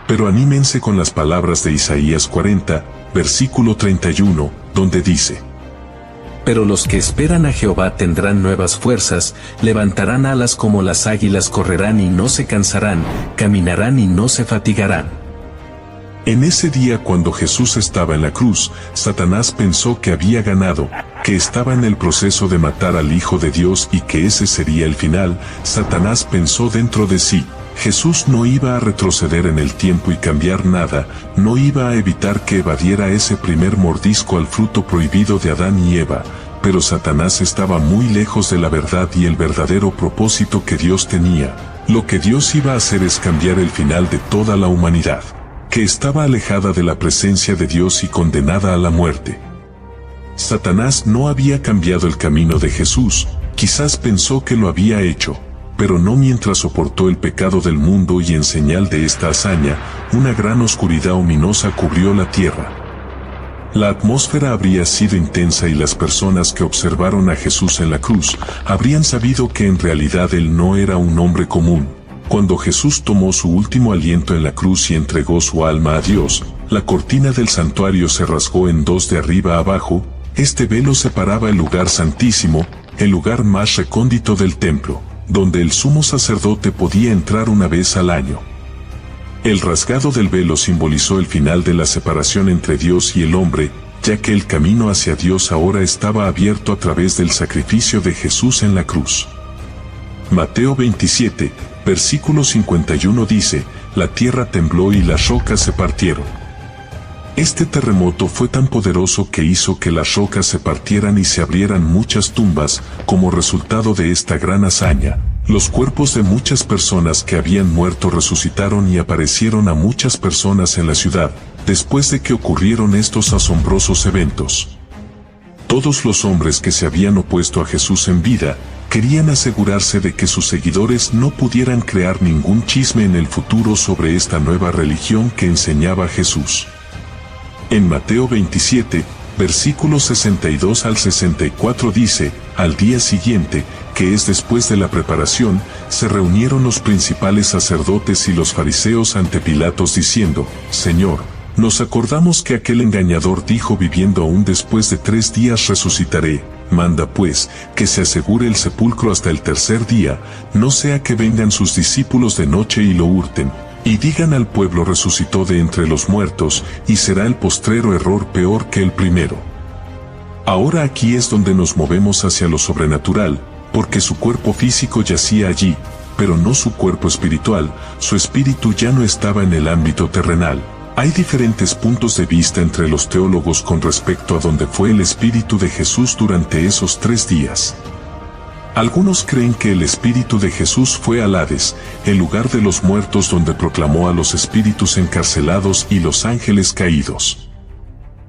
Pero anímense con las palabras de Isaías 40, versículo 31, donde dice: Pero los que esperan a Jehová tendrán nuevas fuerzas, levantarán alas como las águilas, correrán y no se cansarán, caminarán y no se fatigarán. En ese día cuando Jesús estaba en la cruz, Satanás pensó que había ganado, que estaba en el proceso de matar al Hijo de Dios y que ese sería el final. Satanás pensó dentro de sí: Jesús no iba a retroceder en el tiempo y cambiar nada, no iba a evitar que evadiera ese primer mordisco al fruto prohibido de Adán y Eva, pero Satanás estaba muy lejos de la verdad y el verdadero propósito que Dios tenía. Lo que Dios iba a hacer es cambiar el final de toda la humanidad, que estaba alejada de la presencia de Dios y condenada a la muerte. Satanás no había cambiado el camino de Jesús, quizás pensó que lo había hecho, pero no mientras soportó el pecado del mundo, y en señal de esta hazaña, una gran oscuridad ominosa cubrió la tierra. La atmósfera habría sido intensa y las personas que observaron a Jesús en la cruz habrían sabido que en realidad Él no era un hombre común. Cuando Jesús tomó su último aliento en la cruz y entregó su alma a Dios, la cortina del santuario se rasgó en dos de arriba a abajo. Este velo separaba el lugar santísimo, el lugar más recóndito del templo, donde el sumo sacerdote podía entrar una vez al año. El rasgado del velo simbolizó el final de la separación entre Dios y el hombre, ya que el camino hacia Dios ahora estaba abierto a través del sacrificio de Jesús en la cruz. Mateo 27, versículo 51 dice: La tierra tembló y las rocas se partieron. Este terremoto fue tan poderoso que hizo que las rocas se partieran y se abrieran muchas tumbas. Como resultado de esta gran hazaña, los cuerpos de muchas personas que habían muerto resucitaron y aparecieron a muchas personas en la ciudad, después de que ocurrieron estos asombrosos eventos. Todos los hombres que se habían opuesto a Jesús en vida, querían asegurarse de que sus seguidores no pudieran crear ningún chisme en el futuro sobre esta nueva religión que enseñaba Jesús. En Mateo 27, versículos 62 al 64 dice: Al día siguiente, que es después de la preparación, se reunieron los principales sacerdotes y los fariseos ante Pilatos diciendo: Señor, nos acordamos que aquel engañador dijo: viviendo aún después de 3 días resucitaré. Manda pues, que se asegure el sepulcro hasta el tercer día, no sea que vengan sus discípulos de noche y lo hurten, y digan al pueblo: resucitó de entre los muertos, y será el postrero error peor que el primero. Ahora aquí es donde nos movemos hacia lo sobrenatural, porque su cuerpo físico yacía allí, pero no su cuerpo espiritual. Su espíritu ya no estaba en el ámbito terrenal. Hay diferentes puntos de vista entre los teólogos con respecto a dónde fue el espíritu de Jesús durante esos 3 días. Algunos creen que el espíritu de Jesús fue al Hades, el lugar de los muertos donde proclamó a los espíritus encarcelados y los ángeles caídos.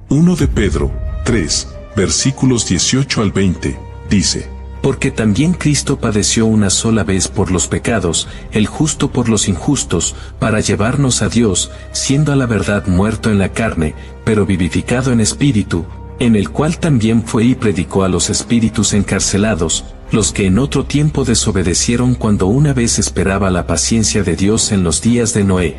1 de Pedro 3, versículos 18 al 20, dice: Porque también Cristo padeció una sola vez por los pecados, el justo por los injustos, para llevarnos a Dios, siendo a la verdad muerto en la carne, pero vivificado en espíritu, en el cual también fue y predicó a los espíritus encarcelados, los que en otro tiempo desobedecieron cuando una vez esperaba la paciencia de Dios en los días de Noé.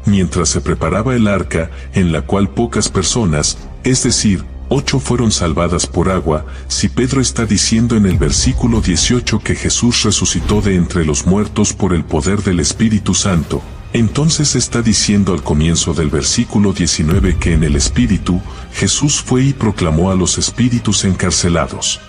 Mientras se preparaba el arca, en la cual pocas personas, es decir, 8 fueron salvadas por agua, si Pedro está diciendo en el versículo 18 que Jesús resucitó de entre los muertos por el poder del Espíritu Santo, Entonces está diciendo al comienzo del versículo 19 que en el Espíritu, Jesús fue y proclamó a los espíritus encarcelados.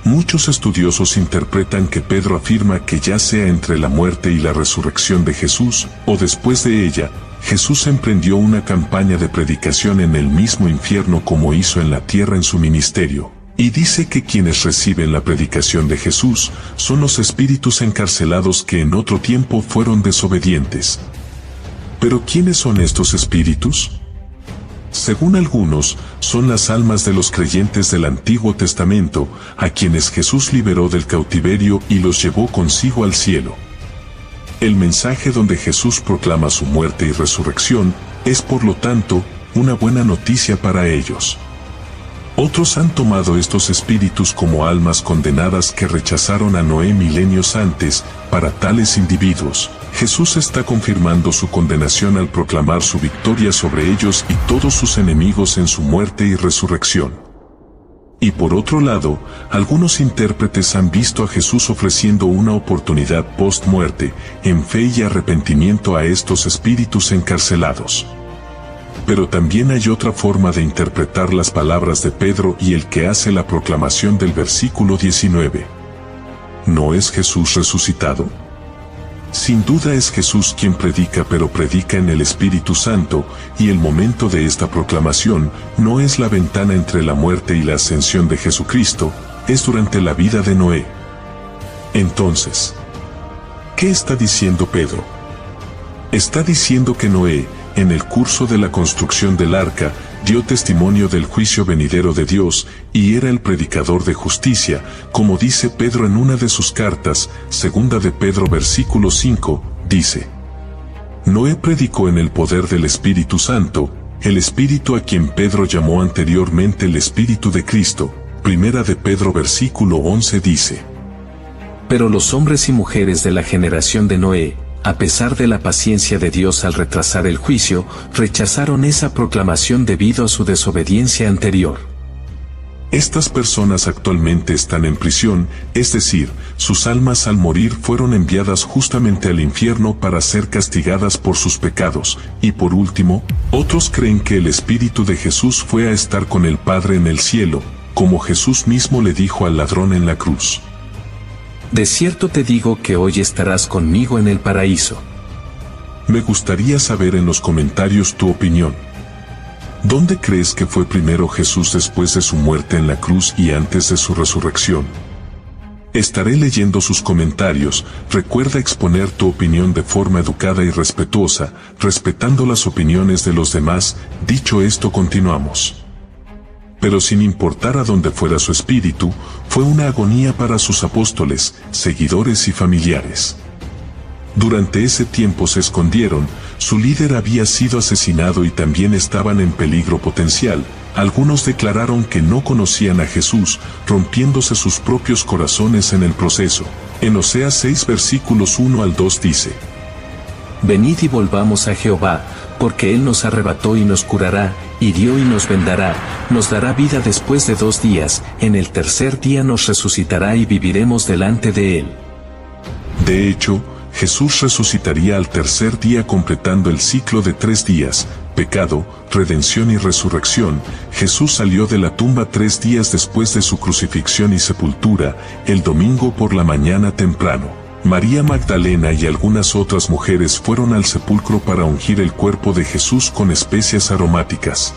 Muchos estudiosos interpretan que Pedro afirma que ya sea entre la muerte y la resurrección de Jesús, o después de ella, Jesús emprendió una campaña de predicación en el mismo infierno como hizo en la tierra en su ministerio, y dice que quienes reciben la predicación de Jesús son los espíritus encarcelados que en otro tiempo fueron desobedientes. ¿Pero quiénes son estos espíritus? Según algunos, son las almas de los creyentes del Antiguo Testamento, a quienes Jesús liberó del cautiverio y los llevó consigo al cielo. El mensaje donde Jesús proclama su muerte y resurrección es, por lo tanto, una buena noticia para ellos. Otros han tomado estos espíritus como almas condenadas que rechazaron a Noé milenios antes. Para tales individuos, Jesús está confirmando su condenación al proclamar su victoria sobre ellos y todos sus enemigos en su muerte y resurrección. Y por otro lado, algunos intérpretes han visto a Jesús ofreciendo una oportunidad post-muerte, en fe y arrepentimiento a estos espíritus encarcelados. Pero también hay otra forma de interpretar las palabras de Pedro y el que hace la proclamación del versículo 19. ¿No es Jesús resucitado? Sin duda es Jesús quien predica, pero predica en el Espíritu Santo, y el momento de esta proclamación no es la ventana entre la muerte y la ascensión de Jesucristo, es durante la vida de Noé. Entonces, ¿qué está diciendo Pedro? Está diciendo que Noé, en el curso de la construcción del arca, dio testimonio del juicio venidero de Dios, y era el predicador de justicia, como dice Pedro en una de sus cartas, segunda de Pedro versículo 5, dice: Noé predicó en el poder del Espíritu Santo, el Espíritu a quien Pedro llamó anteriormente el Espíritu de Cristo. Primera de Pedro versículo 11 dice: Pero los hombres y mujeres de la generación de Noé, a pesar de la paciencia de Dios al retrasar el juicio, rechazaron esa proclamación debido a su desobediencia anterior. Estas personas actualmente están en prisión, es decir, sus almas al morir fueron enviadas justamente al infierno para ser castigadas por sus pecados, y por último, otros creen que el Espíritu de Jesús fue a estar con el Padre en el cielo, como Jesús mismo le dijo al ladrón en la cruz. De cierto te digo que hoy estarás conmigo en el paraíso. Me gustaría saber en los comentarios tu opinión. ¿Dónde crees que fue primero Jesús después de su muerte en la cruz y antes de su resurrección? Estaré leyendo sus comentarios. Recuerda exponer tu opinión de forma educada y respetuosa, respetando las opiniones de los demás. Dicho esto, continuamos. Pero sin importar a dónde fuera su espíritu, fue una agonía para sus apóstoles, seguidores y familiares. Durante ese tiempo se escondieron, su líder había sido asesinado y también estaban en peligro potencial. Algunos declararon que no conocían a Jesús, rompiéndose sus propios corazones en el proceso. En Oseas 6 versículos 1 al 2 dice: Venid y volvamos a Jehová, porque Él nos arrebató y nos curará, hirió y nos vendará, nos dará vida después de 2 días, en el tercer día nos resucitará y viviremos delante de Él. De hecho, Jesús resucitaría al tercer día completando el ciclo de 3 días, pecado, redención y resurrección. Jesús salió de la tumba 3 días después de su crucifixión y sepultura, el domingo por la mañana temprano. María Magdalena y algunas otras mujeres fueron al sepulcro para ungir el cuerpo de Jesús con especias aromáticas.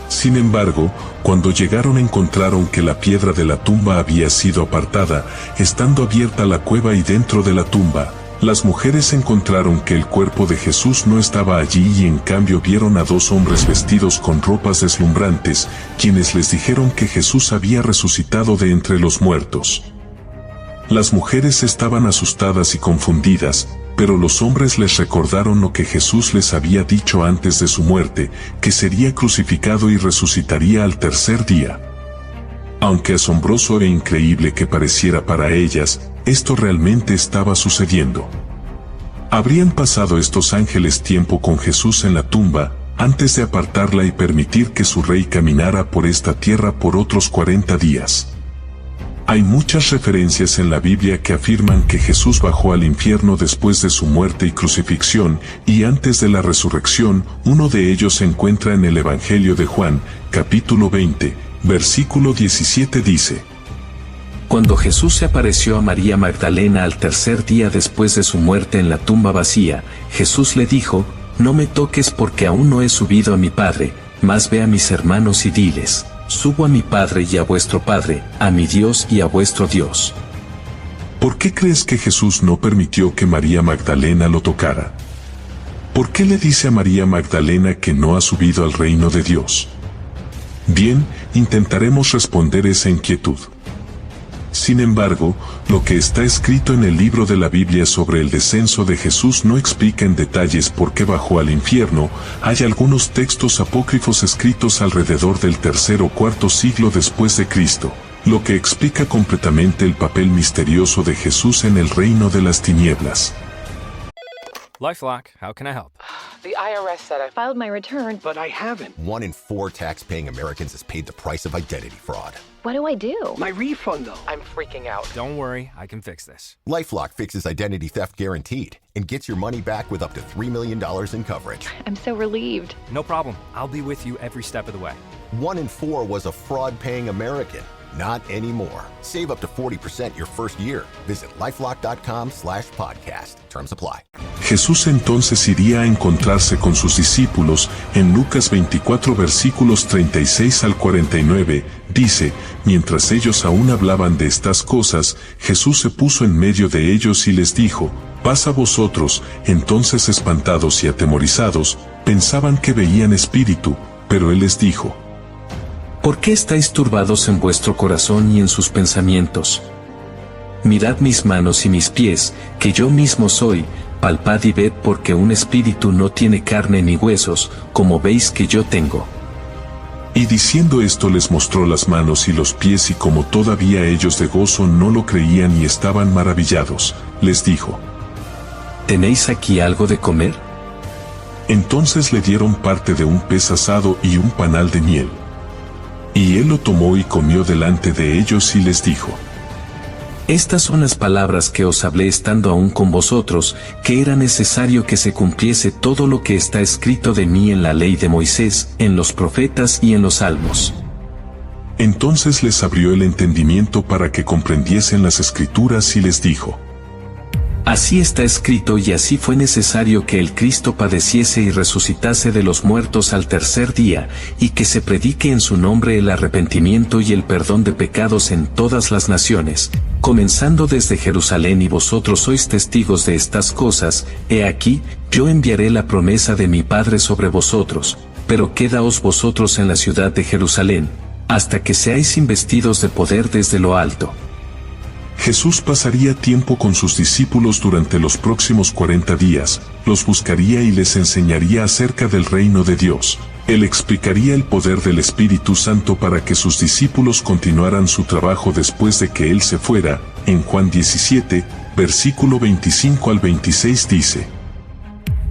Sin embargo, cuando llegaron encontraron que la piedra de la tumba había sido apartada, estando abierta la cueva y dentro de la tumba, las mujeres encontraron que el cuerpo de Jesús no estaba allí y en cambio vieron a 2 hombres vestidos con ropas deslumbrantes, quienes les dijeron que Jesús había resucitado de entre los muertos. Las mujeres estaban asustadas y confundidas, pero los hombres les recordaron lo que Jesús les había dicho antes de su muerte, que sería crucificado y resucitaría al tercer día. Aunque asombroso e increíble que pareciera para ellas, esto realmente estaba sucediendo. Habrían pasado estos ángeles tiempo con Jesús en la tumba, antes de apartarla y permitir que su rey caminara por esta tierra por otros 40 días. Hay muchas referencias en la Biblia que afirman que Jesús bajó al infierno después de su muerte y crucifixión, y antes de la resurrección. Uno de ellos se encuentra en el Evangelio de Juan, capítulo 20, versículo 17 dice: Cuando Jesús se apareció a María Magdalena al tercer día después de su muerte en la tumba vacía, Jesús le dijo: No me toques porque aún no he subido a mi Padre, mas ve a mis hermanos y diles: Subo a mi Padre y a vuestro Padre, a mi Dios y a vuestro Dios. ¿Por qué crees que Jesús no permitió que María Magdalena lo tocara? ¿Por qué le dice a María Magdalena que no ha subido al reino de Dios? Bien, intentaremos responder esa inquietud. Sin embargo, lo que está escrito en el libro de la Biblia sobre el descenso de Jesús no explica en detalles por qué bajó al infierno. Hay algunos textos apócrifos escritos alrededor del tercer o cuarto siglo después de Cristo, lo que explica completamente el papel misterioso de Jesús en el reino de las tinieblas. LifeLock, how can I help? The IRS said I filed my return, But I haven't. 1 in 4 tax-paying Americans has paid the price of identity fraud. what do I do? My refund, though. I'm freaking out. Don't worry, I can fix this. LifeLock fixes identity theft guaranteed and gets your money back with up to $3 million in coverage. I'm so relieved. No problem. I'll be with you every step of the way. 1 in 4 was a fraud-paying American. Not anymore. Save up to 40% your first year. Visit LifeLock.com/podcast. Terms apply. Jesús entonces iría a encontrarse con sus discípulos. En Lucas 24 versículos 36 al 49, dice: Mientras ellos aún hablaban de estas cosas, Jesús se puso en medio de ellos y les dijo: Paz a vosotros. Entonces, espantados y atemorizados, pensaban que veían espíritu, pero él les dijo: ¿Por qué estáis turbados en vuestro corazón y en sus pensamientos? Mirad mis manos y mis pies, que yo mismo soy. Palpad y ved, porque un espíritu no tiene carne ni huesos, como veis que yo tengo. Y diciendo esto les mostró las manos y los pies, y como todavía ellos de gozo no lo creían y estaban maravillados, les dijo: ¿Tenéis aquí algo de comer? Entonces le dieron parte de un pez asado y un panal de miel. Y él lo tomó y comió delante de ellos y les dijo: Estas son las palabras que os hablé estando aún con vosotros, que era necesario que se cumpliese todo lo que está escrito de mí en la ley de Moisés, en los profetas y en los salmos. Entonces les abrió el entendimiento para que comprendiesen las escrituras y les dijo: Así está escrito, y así fue necesario que el Cristo padeciese y resucitase de los muertos al tercer día, y que se predique en su nombre el arrepentimiento y el perdón de pecados en todas las naciones, comenzando desde Jerusalén, y vosotros sois testigos de estas cosas. He aquí, yo enviaré la promesa de mi Padre sobre vosotros, pero quedaos vosotros en la ciudad de Jerusalén, hasta que seáis investidos de poder desde lo alto. Jesús pasaría tiempo con sus discípulos durante los próximos 40 días, los buscaría y les enseñaría acerca del reino de Dios. Él explicaría el poder del Espíritu Santo para que sus discípulos continuaran su trabajo después de que Él se fuera. En Juan 17, versículo 25 al 26 dice: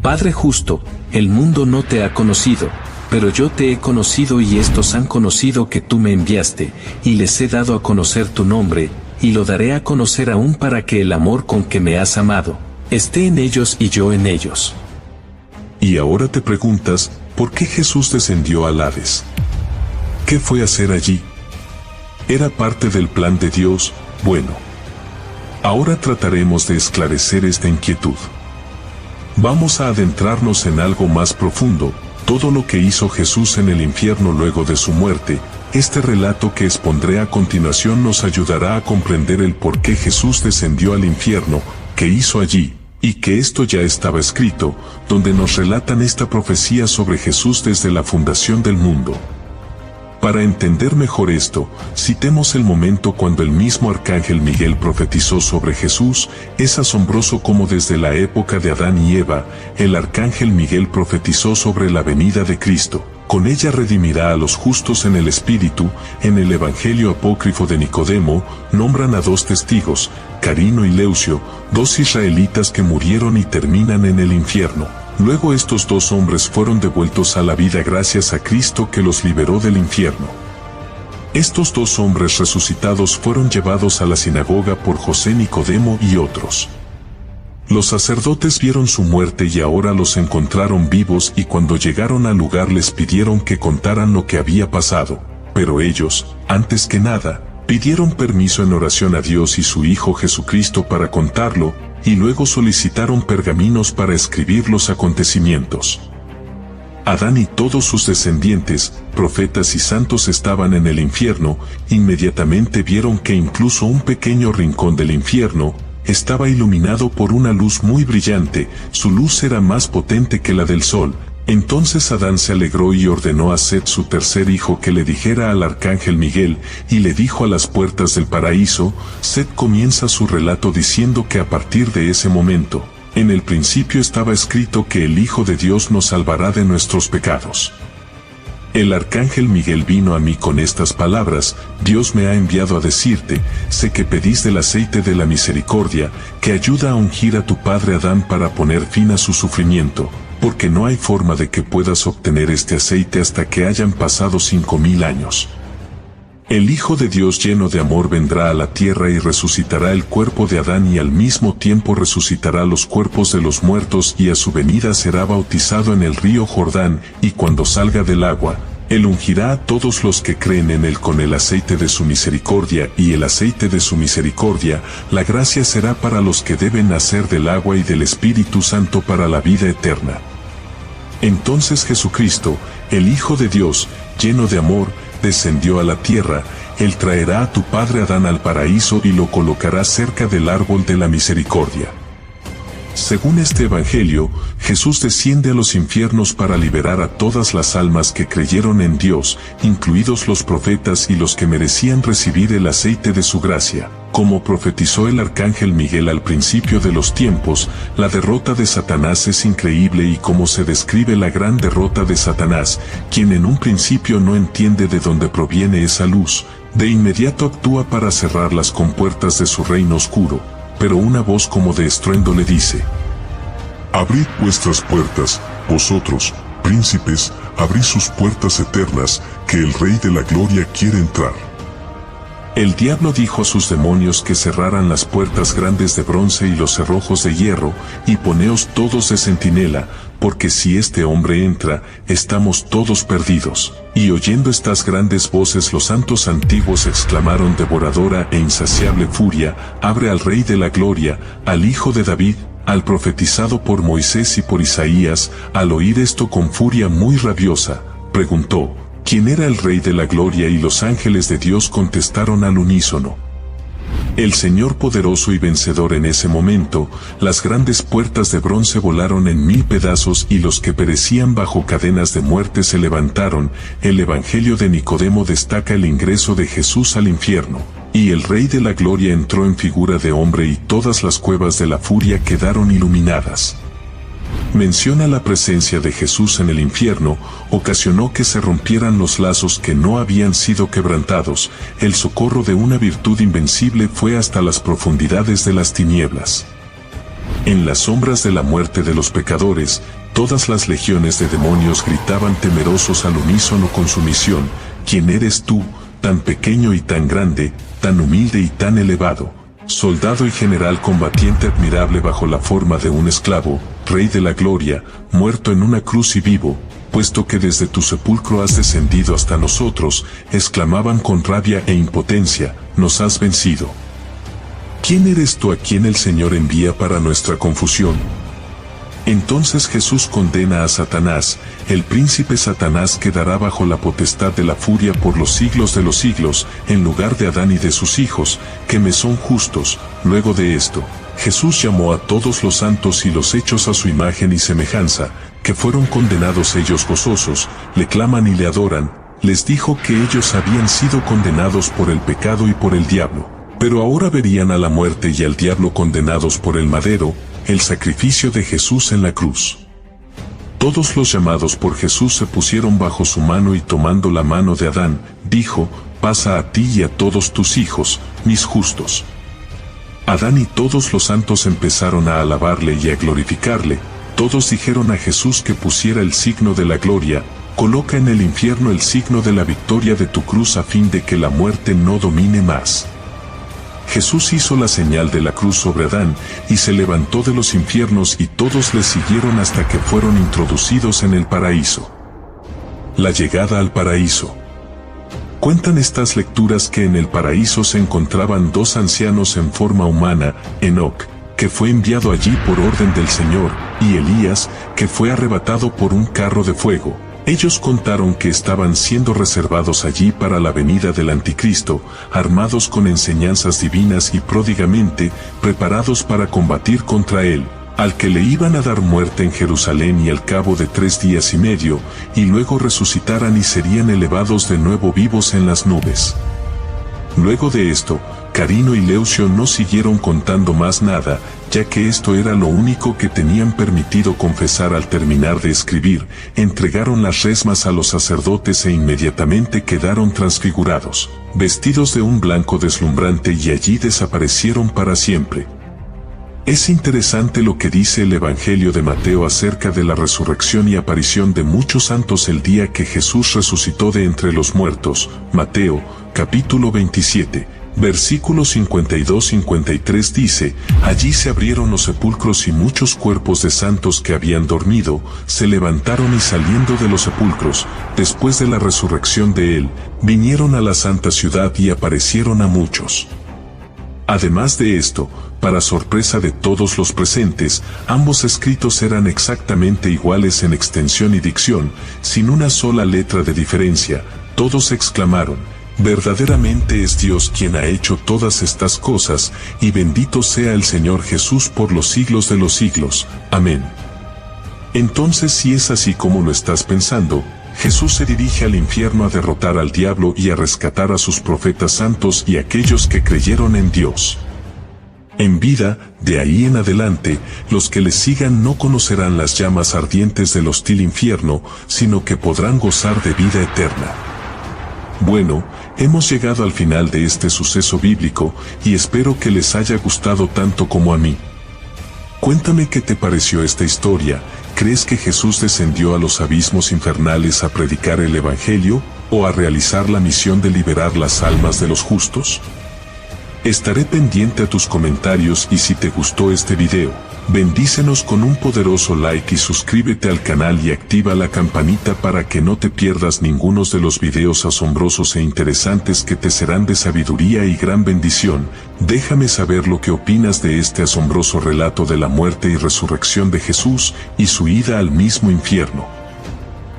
Padre justo, el mundo no te ha conocido, pero yo te he conocido, y estos han conocido que tú me enviaste, y les he dado a conocer tu nombre, y lo daré a conocer aún, para que el amor con que me has amado esté en ellos y yo en ellos. Y ahora te preguntas, ¿por qué Jesús descendió al Hades? ¿Qué fue a hacer allí? ¿Era parte del plan de Dios? Bueno, ahora trataremos de esclarecer esta inquietud. Vamos a adentrarnos en algo más profundo, todo lo que hizo Jesús en el infierno luego de su muerte. Este relato que expondré a continuación nos ayudará a comprender el por qué Jesús descendió al infierno, qué hizo allí, y que esto ya estaba escrito, donde nos relatan esta profecía sobre Jesús desde la fundación del mundo. Para entender mejor esto, citemos el momento cuando el mismo arcángel Miguel profetizó sobre Jesús. Es asombroso cómo desde la época de Adán y Eva, el arcángel Miguel profetizó sobre la venida de Cristo. Con ella redimirá a los justos en el Espíritu. En el Evangelio apócrifo de Nicodemo, nombran a 2 testigos, Carino y Leucio, 2 israelitas que murieron y terminan en el infierno. Luego estos 2 hombres fueron devueltos a la vida gracias a Cristo, que los liberó del infierno. Estos dos hombres resucitados fueron llevados a la sinagoga por José, Nicodemo y otros. Los sacerdotes vieron su muerte y ahora los encontraron vivos, y cuando llegaron al lugar les pidieron que contaran lo que había pasado. Pero ellos, antes que nada, pidieron permiso en oración a Dios y su Hijo Jesucristo para contarlo, y luego solicitaron pergaminos para escribir los acontecimientos. Adán y todos sus descendientes, profetas y santos, estaban en el infierno. Inmediatamente vieron que incluso un pequeño rincón del infierno estaba iluminado por una luz muy brillante. Su luz era más potente que la del sol. Entonces Adán se alegró y ordenó a Set, su tercer hijo, que le dijera al arcángel Miguel, y le dijo a las puertas del paraíso. Set comienza su relato diciendo que a partir de ese momento, en el principio estaba escrito que el Hijo de Dios nos salvará de nuestros pecados. El arcángel Miguel vino a mí con estas palabras: Dios me ha enviado a decirte, sé que pedís del aceite de la misericordia, que ayuda a ungir a tu padre Adán para poner fin a su sufrimiento, porque no hay forma de que puedas obtener este aceite hasta que hayan pasado 5000 años. El Hijo de Dios lleno de amor vendrá a la tierra y resucitará el cuerpo de Adán, y al mismo tiempo resucitará los cuerpos de los muertos, y a su venida será bautizado en el río Jordán, y cuando salga del agua, él ungirá a todos los que creen en él con el aceite de su misericordia, y el aceite de su misericordia, la gracia, será para los que deben nacer del agua y del Espíritu Santo para la vida eterna. Entonces Jesucristo, el Hijo de Dios, lleno de amor, descendió a la tierra. Él traerá a tu padre Adán al paraíso y lo colocará cerca del árbol de la misericordia. Según este evangelio, Jesús desciende a los infiernos para liberar a todas las almas que creyeron en Dios, incluidos los profetas y los que merecían recibir el aceite de su gracia. Como profetizó el arcángel Miguel al principio de los tiempos, la derrota de Satanás es increíble, y como se describe la gran derrota de Satanás, quien en un principio no entiende de dónde proviene esa luz, de inmediato actúa para cerrar las compuertas de su reino oscuro. Pero una voz como de estruendo le dice: abrid vuestras puertas, vosotros, príncipes, abrid sus puertas eternas, que el Rey de la Gloria quiere entrar. El diablo dijo a sus demonios que cerraran las puertas grandes de bronce y los cerrojos de hierro, y poneos todos de centinela, porque si este hombre entra, estamos todos perdidos. Y oyendo estas grandes voces, los santos antiguos exclamaron: devoradora e insaciable furia, abre al Rey de la Gloria, al Hijo de David, al profetizado por Moisés y por Isaías. Al oír esto, con furia muy rabiosa, preguntó: ¿quién era el Rey de la Gloria? Y los ángeles de Dios contestaron al unísono: el Señor poderoso y vencedor. En ese momento, las grandes puertas de bronce volaron en 1000 pedazos, y los que perecían bajo cadenas de muerte se levantaron. El Evangelio de Nicodemo destaca el ingreso de Jesús al infierno, y el Rey de la Gloria entró en figura de hombre, y todas las cuevas de la furia quedaron iluminadas. Menciona la presencia de Jesús en el infierno, ocasionó que se rompieran los lazos que no habían sido quebrantados. El socorro de una virtud invencible fue hasta las profundidades de las tinieblas. En las sombras de la muerte de los pecadores, todas las legiones de demonios gritaban temerosos al unísono con sumisión: ¿quién eres tú, tan pequeño y tan grande, tan humilde y tan elevado? Soldado y general combatiente admirable bajo la forma de un esclavo, Rey de la Gloria, muerto en una cruz y vivo, puesto que desde tu sepulcro has descendido hasta nosotros, exclamaban con rabia e impotencia: nos has vencido. ¿Quién eres tú a quien el Señor envía para nuestra confusión? Entonces Jesús condena a Satanás. El príncipe Satanás quedará bajo la potestad de la furia por los siglos de los siglos, en lugar de Adán y de sus hijos, que me son justos. Luego de esto, Jesús llamó a todos los santos y los hechos a su imagen y semejanza, que fueron condenados ellos gozosos, le claman y le adoran. Les dijo que ellos habían sido condenados por el pecado y por el diablo, pero ahora verían a la muerte y al diablo condenados por el madero, el sacrificio de Jesús en la cruz. Todos los llamados por Jesús se pusieron bajo su mano, y tomando la mano de Adán, dijo: pasa a ti y a todos tus hijos, mis justos. Adán y todos los santos empezaron a alabarle y a glorificarle. Todos dijeron a Jesús que pusiera el signo de la gloria, Coloca en el infierno el signo de la victoria de tu cruz a fin de que la muerte no domine más. Jesús hizo la señal de la cruz sobre Adán y se levantó de los infiernos y todos le siguieron hasta que fueron introducidos en el paraíso. La llegada al paraíso. Cuentan estas lecturas que en el paraíso se encontraban dos ancianos en forma humana, Enoc, que fue enviado allí por orden del Señor, y Elías, que fue arrebatado por un carro de fuego. Ellos contaron que estaban siendo reservados allí para la venida del Anticristo, armados con enseñanzas divinas y pródigamente preparados para combatir contra él, al que le iban a dar muerte en Jerusalén y al cabo de 3 días y medio, y luego resucitaran y serían elevados de nuevo vivos en las nubes. Luego de esto, Carino y Leucio no siguieron contando más nada, ya que esto era lo único que tenían permitido confesar al terminar de escribir. Entregaron las resmas a los sacerdotes e inmediatamente quedaron transfigurados, vestidos de un blanco deslumbrante, y allí desaparecieron para siempre. Es interesante lo que dice el Evangelio de Mateo acerca de la resurrección y aparición de muchos santos el día que Jesús resucitó de entre los muertos. Mateo, capítulo 27, versículos 52-53 dice: allí se abrieron los sepulcros y muchos cuerpos de santos que habían dormido, se levantaron y saliendo de los sepulcros, después de la resurrección de él, vinieron a la santa ciudad y aparecieron a muchos. Además de esto, para sorpresa de todos los presentes, ambos escritos eran exactamente iguales en extensión y dicción, sin una sola letra de diferencia. Todos exclamaron: verdaderamente es Dios quien ha hecho todas estas cosas, y bendito sea el Señor Jesús por los siglos de los siglos. Amén. Entonces, si es así como lo estás pensando, Jesús se dirige al infierno a derrotar al diablo y a rescatar a sus profetas santos y aquellos que creyeron en Dios. En vida, de ahí en adelante, los que le sigan no conocerán las llamas ardientes del hostil infierno, sino que podrán gozar de vida eterna. Bueno, hemos llegado al final de este suceso bíblico, y espero que les haya gustado tanto como a mí. Cuéntame qué te pareció esta historia. ¿Crees que Jesús descendió a los abismos infernales a predicar el Evangelio, o a realizar la misión de liberar las almas de los justos? Estaré pendiente a tus comentarios, y si te gustó este video, bendícenos con un poderoso like y suscríbete al canal y activa la campanita para que no te pierdas ninguno de los videos asombrosos e interesantes que te serán de sabiduría y gran bendición. Déjame saber lo que opinas de este asombroso relato de la muerte y resurrección de Jesús y su ida al mismo infierno.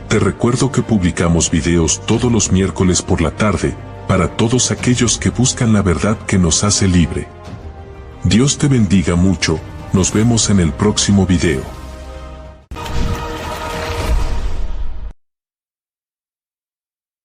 Te recuerdo que publicamos videos todos los miércoles por la tarde, para todos aquellos que buscan la verdad que nos hace libre. Dios te bendiga mucho, nos vemos en el próximo video.